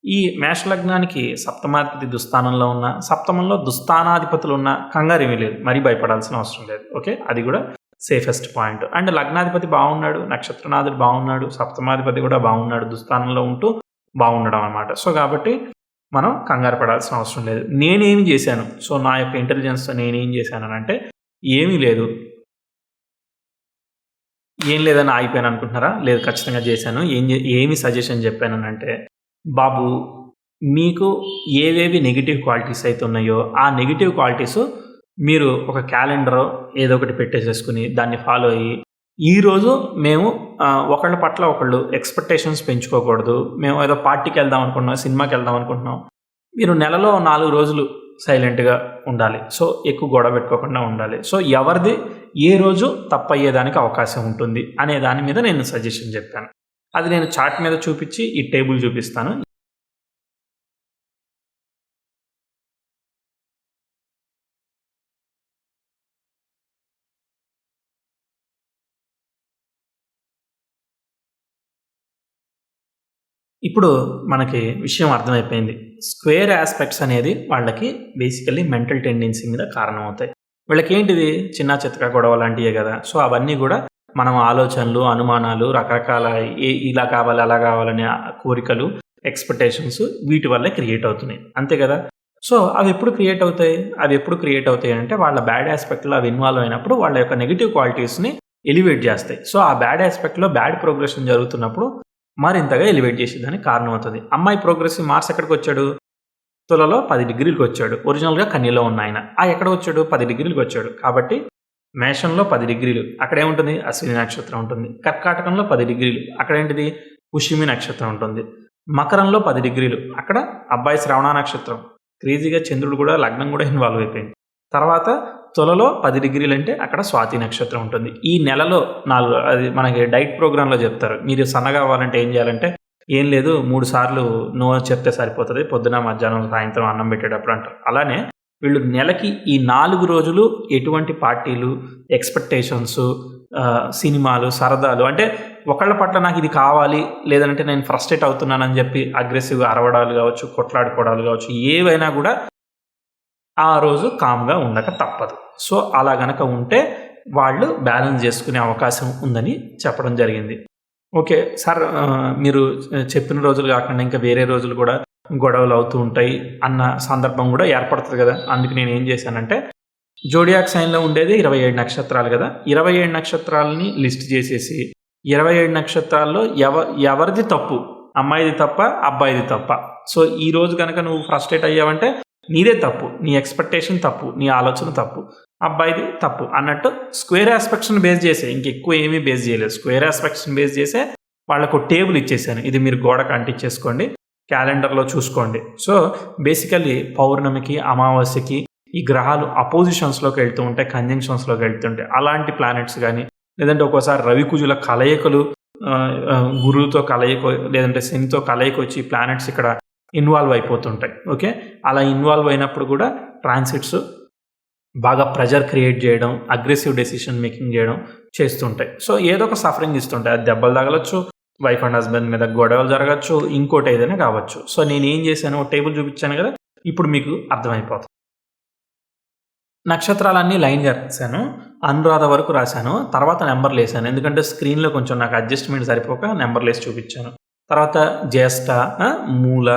ఈ మేష లగ్నానికి సప్తమాధిపతి దుస్థానంలో ఉన్న, సప్తమంలో దుస్థానాధిపతులు ఉన్న కంగారేమీ లేదు. మరీ భయపడాల్సిన అవసరం లేదు. ఓకే. అది కూడా సేఫెస్ట్ పాయింట్. అండ్ లగ్నాధిపతి బాగున్నాడు, నక్షత్రనాథుడు బాగున్నాడు, సప్తమాధిపతి కూడా బాగున్నాడు, దుస్థానంలో ఉంటూ బాగుండడం అనమాట. సో కాబట్టి మనం కంగారు పడాల్సిన అవసరం లేదు. నేనేమి చేశాను? సో నా యొక్క ఇంటెలిజెన్స్‌తో నేనేం చేశాననంటే ఏమీ లేదు. ఏం లేదని ఆగిపోయాను అనుకుంటున్నారా? లేదు, ఖచ్చితంగా చేశాను. ఏమి సజెషన్ చెప్పాననంటే, బాబు మీకు ఏవేవి నెగెటివ్ క్వాలిటీస్ అయితే ఉన్నాయో ఆ నెగెటివ్ క్వాలిటీస్ మీరు ఒక క్యాలెండరో ఏదో ఒకటి పెట్టేసేసుకుని దాన్ని ఫాలో అయ్యి ఈరోజు మేము ఒకళ్ళ పట్ల ఒకళ్ళు ఎక్స్‌పెక్టేషన్స్ పెంచుకోకూడదు. మేము ఏదో పార్టీకి వెళ్దాం అనుకుంటున్నాం, సినిమాకి వెళ్దాం అనుకుంటున్నాం. మీరు నెలలో 4 రోజులు సైలెంట్‌గా ఉండాలి. సో ఎక్కువ గొడవ పెట్టుకోకుండా ఉండాలి. సో ఎవరిది ఏ రోజు తప్పయ్యేదానికి అవకాశం ఉంటుంది అనే దాని మీద నేను సజెషన్ చెప్పాను. అది నేను చార్ట్ మీద చూపించి ఈ టేబుల్ చూపిస్తాను. ఇప్పుడు మనకి విషయం అర్థమైపోయింది. స్క్వేర్ ఆస్పెక్ట్స్ అనేది వాళ్ళకి బేసికల్లీ మెంటల్ టెండెన్సీ మీద కారణమవుతాయి. వీళ్ళకేంటిది చిన్నా చితకా గొడవ లాంటియే కదా! సో అవన్నీ కూడా మనం ఆలోచనలు, అనుమానాలు, రకరకాల ఇలా కావాలి, అలా కావాలనే కోరికలు, ఎక్స్‌పెక్టేషన్స్ వీటి వల్లే క్రియేట్ అవుతున్నాయి. అంతే కదా! సో అవి ఎప్పుడు క్రియేట్ అవుతాయి అంటే వాళ్ళ బ్యాడ్ ఆస్పెక్ట్లో అవి ఇన్వాల్వ్ అయినప్పుడు వాళ్ళ యొక్క నెగిటివ్ క్వాలిటీస్ని ఎలివేట్ చేస్తాయి. సో ఆ బ్యాడ్ ఆస్పెక్ట్లో బ్యాడ్ ప్రోగ్రెషన్ జరుగుతున్నప్పుడు మరింతగా ఎలివేట్ చేసేదానికి కారణం అవుతుంది. అమ్మాయి ప్రోగ్రెసివ్ మార్స్ ఎక్కడికి వచ్చాడు? తులలో 10 డిగ్రీలకు వచ్చాడు. ఒరిజినల్గా కన్యలో ఉన్న ఆయన ఎక్కడ వచ్చాడు? 10 డిగ్రీలకు వచ్చాడు. కాబట్టి మేషంలో 10 డిగ్రీలు అక్కడ ఏముంటుంది? అశ్విని నక్షత్రం ఉంటుంది. కర్కాటకంలో 10 డిగ్రీలు అక్కడ ఏంటిది? పుష్యమి నక్షత్రం ఉంటుంది. మకరంలో 10 డిగ్రీలు అక్కడ అబ్బాయి శ్రవణ నక్షత్రం. క్రేజీగా చంద్రుడు కూడా లగ్నం కూడా ఇన్వాల్వ్ అయిపోయింది. తర్వాత తులలో 10 డిగ్రీలు అంటే అక్కడ స్వాతి నక్షత్రం ఉంటుంది. ఈ నెలలో 4 అది మనకి డైట్ ప్రోగ్రాంలో చెప్తారు. మీరు సన్నగా అవ్వాలంటే ఏం చేయాలంటే ఏం లేదు 3 సార్లు నో చెప్తే సరిపోతుంది. పొద్దున మధ్యాహ్నం సాయంత్రం అన్నం పెట్టేటప్పుడు అంటారు. అలానే వీళ్ళు నెలకి ఈ 4 రోజులు ఎటువంటి పార్టీలు, ఎక్స్పెక్టేషన్స్, సినిమాలు, సరదాలు అంటే ఒకళ్ళ పట్ల నాకు ఇది కావాలి లేదంటే నేను ఫ్రస్ట్రేట్ అవుతున్నానని చెప్పి అగ్రెసివ్గా అరవడాలు కావచ్చు, కొట్లాడుకోవడాలు కావచ్చు, ఏవైనా కూడా ఆ రోజు కామ్గా ఉండక తప్పదు. సో అలా గనక ఉంటే వాళ్ళు బ్యాలెన్స్ చేసుకునే అవకాశం ఉందని చెప్పడం జరిగింది. ఓకే సార్, మీరు చెప్పిన రోజులు కాకుండా ఇంకా వేరే రోజులు కూడా గొడవలు అవుతూ ఉంటాయి అన్న సందర్భం కూడా ఏర్పడుతుంది కదా. అందుకు నేను ఏం చేశానంటే జోడియాక్ సైన్లో ఉండేది 27 నక్షత్రాలు కదా. 27 నక్షత్రాలని లిస్ట్ చేసేసి 27 నక్షత్రాల్లో ఎవరిది తప్పు, అమ్మాయిది తప్ప అబ్బాయిది తప్ప. సో ఈ రోజు కనుక నువ్వు ఫ్రస్ట్రేట్ అయ్యావంటే నీదే తప్పు, నీ ఎక్స్పెక్టేషన్ తప్పు, నీ ఆలోచన తప్పు, అబ్బాయిది తప్పు అన్నట్టు స్క్వేర్ ఆస్పెక్ట్స్ని బేస్ చేసే, ఇంకెక్కువ ఏమీ బేస్ చేయలేదు. స్క్వేర్ ఆస్పెక్ట్స్ని బేస్ చేసే వాళ్ళకు టేబుల్ ఇచ్చేసాను. ఇది మీరు గోడకు అంటించేసుకోండి, క్యాలెండర్లో చూసుకోండి. సో బేసికల్లీ పౌర్ణమికి, అమావాస్యకి ఈ గ్రహాలు అపోజిషన్స్లోకి వెళ్తూ ఉంటాయి, కంజంక్షన్స్లోకి వెళ్తుంటాయి. అలాంటి ప్లానెట్స్ కానీ లేదంటే ఒక్కోసారి రవికుజుల కలయికలు, గురువుతో కలయిక లేదంటే శనితో కలయిక వచ్చి ప్లానెట్స్ ఇక్కడ ఇన్వాల్వ్ అయిపోతుంటాయి. ఓకే, అలా ఇన్వాల్వ్ అయినప్పుడు కూడా ట్రాన్సిట్స్ బాగా ప్రెజర్ క్రియేట్ చేయడం, అగ్రెసివ్ డెసిషన్ మేకింగ్ చేయడం చేస్తుంటాయి. సో ఏదో ఒక సఫరింగ్ ఇస్తుంటాయి. అది దెబ్బలు తగలచ్చు, వైఫ్ అండ్ హస్బెండ్ మీద గొడవలు జరగచ్చు, ఇంకోటి ఏదైనా కావచ్చు. సో నేను ఏం చేశాను, టేబుల్ చూపించాను కదా, ఇప్పుడు మీకు అర్థమైపోతుంది. నక్షత్రాలన్నీ లైన్గా రాశాను, అనురాధ వరకు రాశాను, తర్వాత నెంబర్లు వేసాను. ఎందుకంటే స్క్రీన్లో కొంచెం నాకు అడ్జస్ట్మెంట్ సరిపోక నెంబర్లు వేసి చూపించాను. తర్వాత జ్యేష్ఠ, మూల,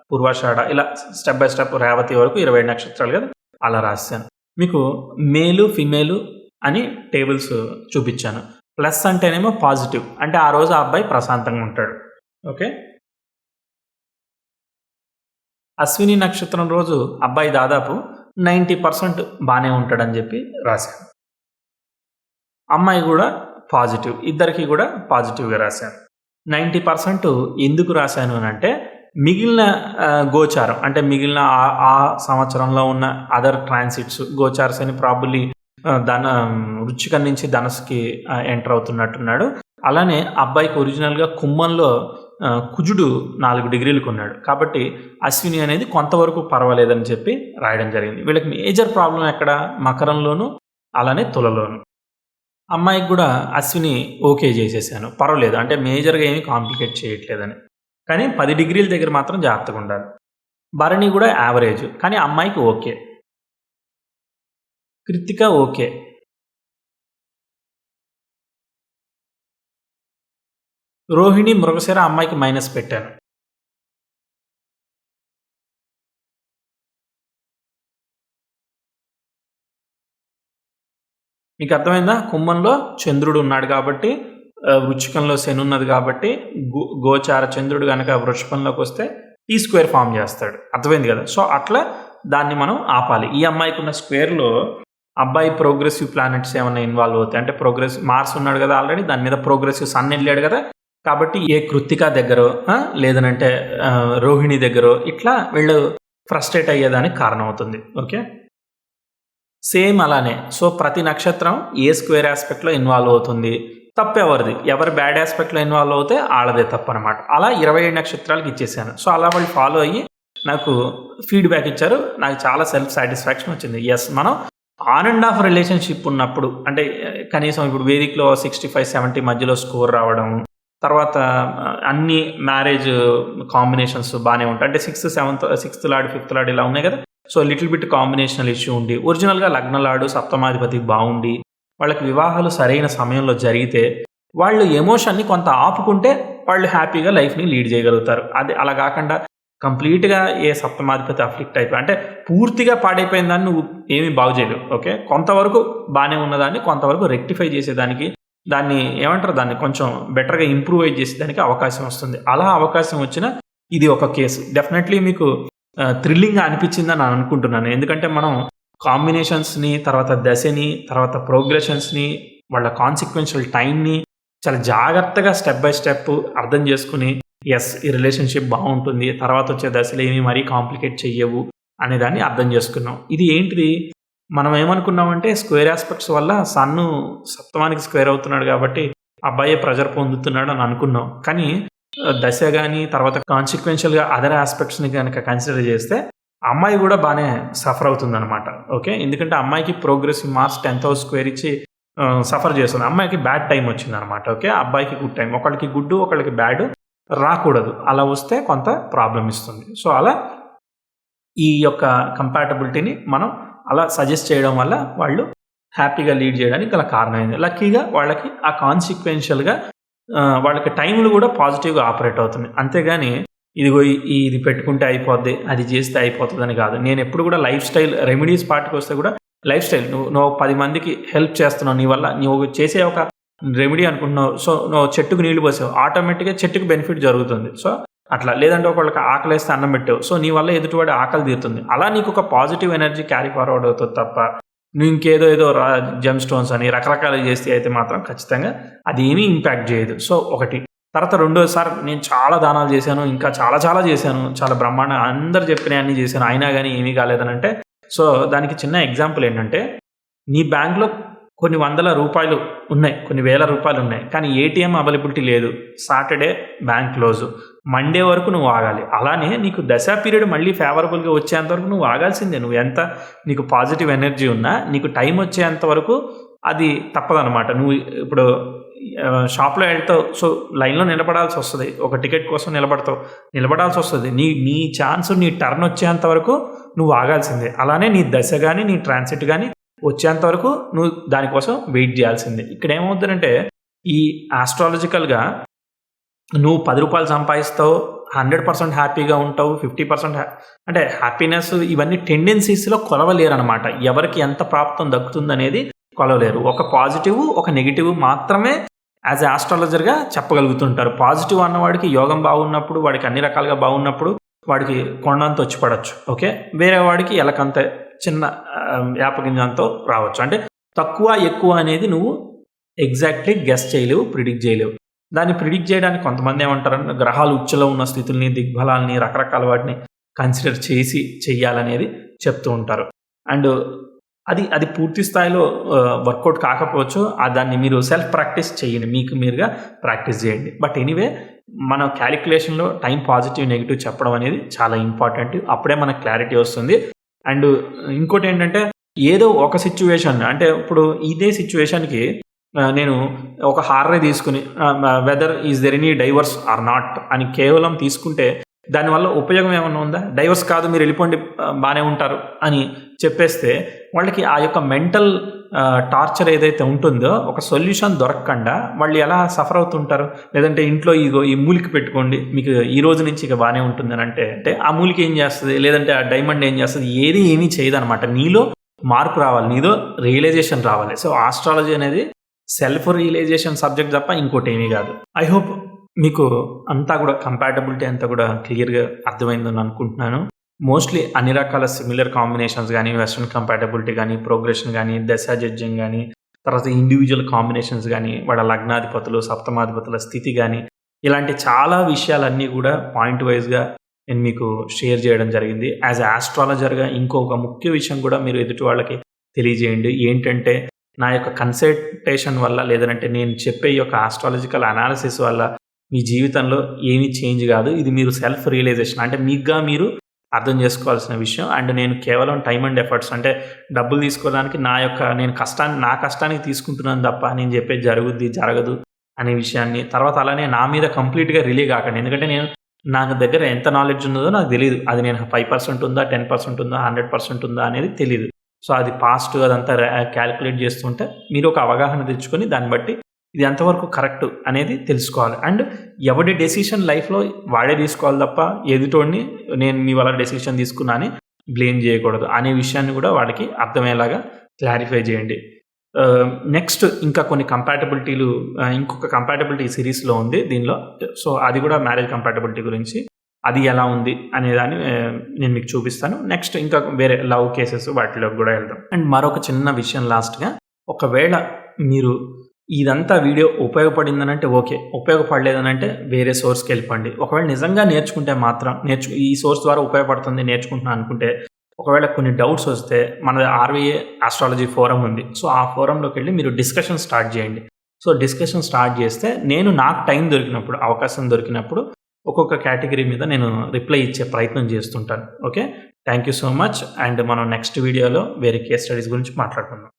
పూర్వాషాఢ ఇలా స్టెప్ బై స్టెప్ రేవతి వరకు 27 నక్షత్రాలు కదా అలా రాశాను. మీకు మేలు ఫిమేలు అని టేబుల్స్ చూపించాను. ప్లస్ అంటేనేమో పాజిటివ్, అంటే ఆ రోజు ఆ అబ్బాయి ప్రశాంతంగా ఉంటాడు. ఓకే, అశ్విని నక్షత్రం రోజు అబ్బాయి దాదాపు 90% బాగానే ఉంటాడని చెప్పి రాశాను. అమ్మాయి కూడా పాజిటివ్, ఇద్దరికి కూడా పాజిటివ్గా రాశాను. 90% ఎందుకు రాశాను అని అంటే మిగిలిన గోచారం అంటే మిగిలిన ఆ సంవత్సరంలో ఉన్న అదర్ ట్రాన్సిట్స్ గోచార్స్ అని ప్రాబబ్లీ వృశ్చికం నుంచి ధనస్సుకి ఎంటర్ అవుతున్నట్టున్నాడు. అలానే అబ్బాయికి ఒరిజినల్గా కుంభంలో కుజుడు 4 డిగ్రీలకు ఉన్నాడు. కాబట్టి అశ్విని అనేది కొంతవరకు పర్వాలేదని చెప్పి రాయడం జరిగింది. వీళ్ళకి మేజర్ ప్రాబ్లం ఎక్కడ? మకరంలోను అలానే తులలోను. అమ్మాయికి కూడా అశ్విని ఓకే చేసేసాను, పర్వాలేదు, అంటే మేజర్గా ఏమీ కాంప్లికేట్ చేయట్లేదని. కానీ 10 డిగ్రీల దగ్గర మాత్రం జాగ్రత్తగా ఉండాలి. భరణి కూడా యావరేజ్, కానీ అమ్మాయికి ఓకే. కృత్తిక ఓకే. రోహిణి, మృగశిర అమ్మాయికి మైనస్ పెట్టాను. మీకు అర్థమైందా? కుంభంలో చంద్రుడు ఉన్నాడు కాబట్టి, వృశ్చికంలో శని ఉన్నది కాబట్టి గోచార చంద్రుడు కనుక వృషభంలోకి వస్తే టీ స్క్వేర్ ఫామ్ చేస్తాడు. అర్థమైంది కదా? సో అట్లా దాన్ని మనం ఆపాలి. ఈ అమ్మాయికి ఉన్న స్క్వేర్లో అబ్బాయి ప్రోగ్రెసివ్ ప్లానెట్స్ ఏమైనా ఇన్వాల్వ్ అవుతాయి అంటే ప్రోగ్రెసివ్ మార్స్ ఉన్నాడు కదా ఆల్రెడీ, దాని మీద ప్రోగ్రెసివ్ సన్ వెళ్ళాడు కదా, కాబట్టి ఏ కృత్తిక దగ్గర లేదనంటే రోహిణి దగ్గర ఇట్లా వీళ్ళు ఫ్రస్ట్రేట్ అయ్యేదానికి కారణం అవుతుంది. ఓకే, సేమ్ అలానే. సో ప్రతి నక్షత్రం ఏ స్క్వేర్ ఆస్పెక్ట్లో ఇన్వాల్వ్ అవుతుంది, తప్పు ఎవరిది, ఎవరు బ్యాడ్ ఆస్పెక్ట్లో ఇన్వాల్వ్ అవుతే వాళ్ళదే తప్పు అనమాట. అలా 27 నక్షత్రాలకు ఇచ్చేసాను. సో అలా వాళ్ళు ఫాలో అయ్యి నాకు ఫీడ్బ్యాక్ ఇచ్చారు. నాకు చాలా సెల్ఫ్ సాటిస్ఫాక్షన్ వచ్చింది. ఎస్, మనం ఆన్ అండ్ ఆఫ్ రిలేషన్షిప్ ఉన్నప్పుడు అంటే కనీసం ఇప్పుడు వేదికలో 65-70 మధ్యలో స్కోర్ రావడం, తర్వాత అన్ని మ్యారేజ్ కాంబినేషన్స్ బాగానే ఉంటాయి. అంటే 6th, 7th, 6th lord, 5th lord ఇలా ఉన్నాయి కదా. So little bit combinational issue ఉండి ఒరిజినల్గా లగ్నలాడు సప్తమాధిపతి బాగుండి వాళ్ళకి వివాహాలు సరైన సమయంలో జరిగితే వాళ్ళు ఎమోషన్ని కొంత ఆపుకుంటే వాళ్ళు హ్యాపీగా లైఫ్ని లీడ్ చేయగలుగుతారు. అది అలా కాకుండా కంప్లీట్‌గా ఏ సప్తమాధిపతి అఫ్లిక్ట్ అయిపోయి అంటే పూర్తిగా పాడైపోయిన దాన్ని నువ్వు ఏమి బాగు చేయలేవు. ఓకే. కొంతవరకు బానే ఉన్నదాన్ని కొంతవరకు రెక్టిఫై చేసేదానికి దాన్ని ఏమంటారు దాన్ని కొంచెం బెటర్‌గా ఇంప్రూవైజ్ చేసేదానికి అవకాశం వస్తుంది. అలా అవకాశం వచ్చిన ఇది ఒక కేసు. డెఫినెట్‌లీ మీకు థ్రిల్లింగ్‌గా అనిపించిందని నేను అనుకుంటున్నాను. ఎందుకంటే మనం కాంబినేషన్స్‌ని, తర్వాత దశని, తర్వాత ప్రోగ్రెషన్స్‌ని, వాళ్ళ కాన్సిక్వెన్షియల్ టైమ్‌ని చాలా జాగ్రత్తగా స్టెప్ బై స్టెప్ అర్థం చేసుకొని యెస్ ఈ రిలేషన్‌షిప్ బావుంటుంది. తర్వాత వచ్చే దశలేమి మరీ కాంప్లికేట్ చెయ్యవు అనేదాన్ని అర్థం చేసుకున్నాం. ఇది ఏంటిది? మనం ఏమనుకున్నామంటే స్క్వేర్ ఆస్పెక్ట్స్ వల్ల సన్ను సప్తమానికి స్క్వేర్ అవుతున్నాడు కాబట్టి అబ్బాయే ప్రెజర్ పొందుతున్నాడు అని అనుకున్నాం. కానీ దశ గాని తర్వాత కాన్సిక్వెన్షియల్‌గా అదర్ ఆస్పెక్ట్స్‌ని గనక కన్సిడర్ చేస్తే అమ్మాయి కూడా బానే సఫర్ అవుతుందనమాట. ఓకే. ఎందుకంటే అమ్మాయికి progressive marks 10th house square ఇచ్చి సఫర్ చేస్తుంది. అమ్మాయికి బ్యాడ్ టైమ్ వచ్చిందనమాట. ఓకే. అబ్బాయికి గుడ్ టైమ్. ఒకళ్ళకి గుడ్ ఒకళ్ళకి బ్యాడ్ రాకూడదు. అలా వస్తే కొంత ప్రాబ్లమ్ ఇస్తుంది. సో అలా ఈ యొక్క కంపాటబిలిటీని మనం అలా సజెస్ట్ చేయడం వల్ల వాళ్ళు హ్యాపీగా లీడ్ చేయడానికి గల కారణమైంది. లక్కీగా వాళ్ళకి ఆ కాన్సిక్వెన్షియల్‌గా వాళ్ళకి టైములు కూడా పాజిటివ్‌గా ఆపరేట్ అవుతుంది. అంతేగాని ఇదిగో ఇది పెట్టుకుంటే అయిపోద్ది, అది చేస్తే అయిపోతుందని కాదు. నేను ఎప్పుడు కూడా లైఫ్ స్టైల్ రెమెడీస్ పార్ట్‌కి వస్తే కూడా లైఫ్ స్టైల్ నువ్వు 10 మందికి హెల్ప్ చేస్తున్నావు. నీ వల్ల నువ్వు చేసే ఒక రెమెడీ అనుకుంటున్నావు. సో నువ్వు చెట్టుకు నీళ్లు పోసావు. ఆటోమేటిక్‌గా చెట్టుకు బెనిఫిట్ జరుగుతుంది. సో అట్లా లేదంటే ఒకళ్ళకి ఆకలేస్తే అన్నం పెట్టావు. సో నీ వల్ల ఎదుటివాడి ఆకలి తీరుతుంది. అలా నీకు ఒక పాజిటివ్ ఎనర్జీ క్యారీ ఫార్వర్డ్ అవుతుంది తప్ప నువ్వు ఇంకేదో జెమ్ స్టోన్స్ అని రకరకాలు చేస్తే అయితే మాత్రం ఖచ్చితంగా అది ఏమీ ఇంపాక్ట్ చేయదు. సో ఒకటి. తర్వాత రెండోసారి నేను చాలా దానాలు చేశాను. ఇంకా చాలా చేశాను. చాలా బ్రహ్మాండ అందరు చెప్పినవి అన్నీ చేశాను. అయినా కానీ ఏమీ కాలేదనంటే సో దానికి చిన్న ఎగ్జాంపుల్ ఏంటంటే నీ బ్యాంక్లో కొన్ని వందల రూపాయలు ఉన్నాయి, కొన్ని వేల రూపాయలు ఉన్నాయి. కానీ ఏటీఎం అవైలబిలిటీ లేదు. Saturday bank close. మండే వరకు నువ్వు ఆగాలి. అలానే నీకు దశా పీరియడ్ మళ్ళీ ఫేవరబుల్గా వచ్చేంత వరకు నువ్వు ఆగాల్సిందే. నువ్వు ఎంత నీకు పాజిటివ్ ఎనర్జీ ఉన్నా నీకు టైం వచ్చేంత వరకు అది తప్పదనమాట. నువ్వు ఇప్పుడు షాప్లో వెళ్తావు. సో లైన్లో నిలబడాల్సి వస్తుంది. ఒక టికెట్ కోసం నిలబడాల్సి వస్తుంది. నీ ఛాన్స్ నీ టర్న్ వచ్చేంత వరకు నువ్వు ఆగాల్సిందే. అలానే నీ దశ కానీ నీ ట్రాన్సిట్ కానీ వచ్చేంత వరకు నువ్వు దానికోసం వెయిట్ చేయాల్సిందే. ఇక్కడ ఏమవుతుందంటే ఈ ఆస్ట్రాలజికల్గా నువ్వు 10 రూపాయలు సంపాదిస్తావు, 100% హ్యాపీగా ఉంటావు, 50% అంటే హ్యాపీనెస్ ఇవన్నీ టెండెన్సీస్లో కొలవలేరనమాట. ఎవరికి ఎంత ప్రాప్తం దక్కుతుందనేది కొలవలేరు. ఒక పాజిటివ్ ఒక నెగిటివ్ మాత్రమే యాజ్ ఎ ఆస్ట్రాలజర్గా చెప్పగలుగుతుంటారు. పాజిటివ్ అన్నవాడికి యోగం బాగున్నప్పుడు, వాడికి అన్ని రకాలుగా బాగున్నప్పుడు వాడికి కొండంత వచ్చి పడవచ్చు. ఓకే. వేరే వాడికి ఎలకంత చిన్న యాపగింజంతో రావచ్చు. అంటే తక్కువ ఎక్కువ అనేది నువ్వు ఎగ్జాక్ట్లీ గెస్ చేయలేవు, ప్రిడిక్ట్ చేయలేవు. దాన్ని ప్రిడిక్ట్ చేయడానికి కొంతమంది ఏమంటారంటే గ్రహాలు ఉచ్చలో ఉన్న స్థితుల్ని, దిగ్బలాల్ని, రకరకాల వాటిని కన్సిడర్ చేసి చెయ్యాలనేది చెప్తూ ఉంటారు. అండ్ అది పూర్తి స్థాయిలో వర్కౌట్ కాకపోవచ్చు. దాన్ని మీరు సెల్ఫ్ ప్రాక్టీస్ చేయండి, మీకు మీరుగా ప్రాక్టీస్ చేయండి. బట్ ఎనీవే మన క్యాలిక్యులేషన్లో టైం పాజిటివ్ నెగిటివ్ చెప్పడం అనేది చాలా ఇంపార్టెంట్. అప్పుడే మనకు క్లారిటీ వస్తుంది. అండ్ ఇంకోటి ఏంటంటే ఏదో ఒక సిచ్యువేషన్ అంటే ఇప్పుడు ఇదే సిచ్యువేషన్కి నేను ఒక హారరే తీసుకుని whether is there any divorce or not అని కేవలం తీసుకుంటే దానివల్ల ఉపయోగం ఏమన్నా ఉందా? డైవర్స్ కాదు మీరు వెళ్ళిపోండి బాగానే ఉంటారు అని చెప్పేస్తే వాళ్ళకి ఆ యొక్క మెంటల్ టార్చర్ ఏదైతే ఉంటుందో ఒక సొల్యూషన్ దొరకకుండా వాళ్ళు ఎలా సఫర్ అవుతుంటారు. లేదంటే ఇంట్లో ఈ మూలిక పెట్టుకోండి మీకు ఈ రోజు నుంచి ఇక బాగానే ఉంటుందని అంటే ఆ మూలిక ఏం చేస్తుంది, లేదంటే ఆ డైమండ్ ఏం చేస్తుంది, ఏమీ చేయదనమాట. నీలో మార్పు రావాలి, నీలో రియలైజేషన్ రావాలి. సో ఆస్ట్రాలజీ అనేది సెల్ఫ్ రియలైజేషన్ సబ్జెక్ట్ తప్ప ఇంకోటి ఏమీ కాదు. ఐ హోప్ మీకు అంతా కూడా కంపాటబిలిటీ అంతా కూడా క్లియర్గా అర్థమైందని అనుకుంటున్నాను. మోస్ట్లీ అన్ని రకాల సిమిలర్ కాంబినేషన్స్ కానీ, వెస్ట్రన్ కంపాటబిలిటీ కానీ, ప్రోగ్రెషన్ కానీ, దశ జడ్జింగ్ కానీ, తర్వాత ఇండివిజువల్ కాంబినేషన్స్ కానీ, వాళ్ళ లగ్నాధిపతులు, సప్తమాధిపతుల స్థితి కానీ, ఇలాంటి చాలా విషయాలన్నీ కూడా పాయింట్ వైజ్గా నేను మీకు షేర్ చేయడం జరిగింది. యాజ్ ఎ ఆస్ట్రాలజర్గా ఇంకొక ముఖ్య విషయం కూడా మీరు ఎదుటి వాళ్ళకి తెలియజేయండి. ఏంటంటే నా యొక్క కన్సల్టేషన్ వల్ల లేదంటే నేను చెప్పే ఈ యొక్క ఆస్ట్రాలజికల్ అనాలిసిస్ వల్ల మీ జీవితంలో ఏమీ చేంజ్ కాదు. ఇది మీరు సెల్ఫ్ రియలైజేషన్ అంటే మీకుగా మీరు అర్థం చేసుకోవాల్సిన విషయం. అండ్ నేను కేవలం టైమ్ అండ్ ఎఫర్ట్స్ అంటే డబ్బులు తీసుకోవడానికి నేను కష్టానికి తీసుకుంటున్నాను తప్ప నేను చెప్పేది జరగదు అనే విషయాన్ని తర్వాత అలానే నా మీద కంప్లీట్గా రిలే కాకండి. ఎందుకంటే నాకు దగ్గర ఎంత నాలెడ్జ్ ఉన్నదో నాకు తెలియదు. అది నేను 5% ఉందా, 10% ఉందా, 100% ఉందా అనేది తెలియదు. సో అది పాస్ట్ అదంతా క్యాలిక్యులేట్ చేస్తుంటే మీరు ఒక అవగాహన తెచ్చుకొని దాన్ని బట్టి ఇది ఎంతవరకు కరెక్ట్ అనేది తెలుసుకోవాలి. అండ్ ఎవడి డెసిషన్ లైఫ్‌లో వాడే తీసుకోవాలి తప్ప ఎదుటోడిని నేను మీ వల్ల డెసిషన్ తీసుకున్నా అని బ్లేమ్ చేయకూడదు అనే విషయాన్ని కూడా వాడికి అర్థమయ్యేలాగా క్లారిఫై చేయండి. నెక్స్ట్ ఇంకా కొన్ని కంపాటబిలిటీలు ఇంకొక కంపాటబిలిటీ సిరీస్‌లో ఉంది దీనిలో. సో అది కూడా మ్యారేజ్ కంపాటబిలిటీ గురించి. అది ఎలా ఉంది అనేదాన్ని నేను మీకు చూపిస్తాను. నెక్స్ట్ ఇంకా వేరే లవ్ కేసెస్ వాటిలోకి కూడా వెళ్దాం. అండ్ మరొక చిన్న విషయం లాస్ట్‌గా, ఒకవేళ మీరు ఇదంతా వీడియో ఉపయోగపడిందనంటే ఓకే. ఉపయోగపడలేదనంటే వేరే సోర్స్‌కి వెళ్ళిపోండి. ఒకవేళ నిజంగా నేర్చుకుంటే మాత్రం ఈ సోర్స్ ద్వారా ఉపయోగపడుతుంది నేర్చుకుంటున్నా అనుకుంటే, ఒకవేళ కొన్ని డౌట్స్ వస్తే మనది ఆర్‌వీఏ ఆస్ట్రాలజీ ఫోరం ఉంది. సో ఆ ఫోరంలోకి వెళ్ళి మీరు డిస్కషన్ స్టార్ట్ చేయండి. సో డిస్కషన్ స్టార్ట్ చేస్తే నాకు టైం దొరికినప్పుడు, అవకాశం దొరికినప్పుడు ఒక్కొక్క కేటగిరీ మీద నేను రిప్లై ఇచ్చే ప్రయత్నం చేస్తుంటాను. Okay. Thank you so much. And మనం నెక్స్ట్ వీడియోలో వేరే కేస్ స్టడీస్ గురించి మాట్లాడుకుందాం.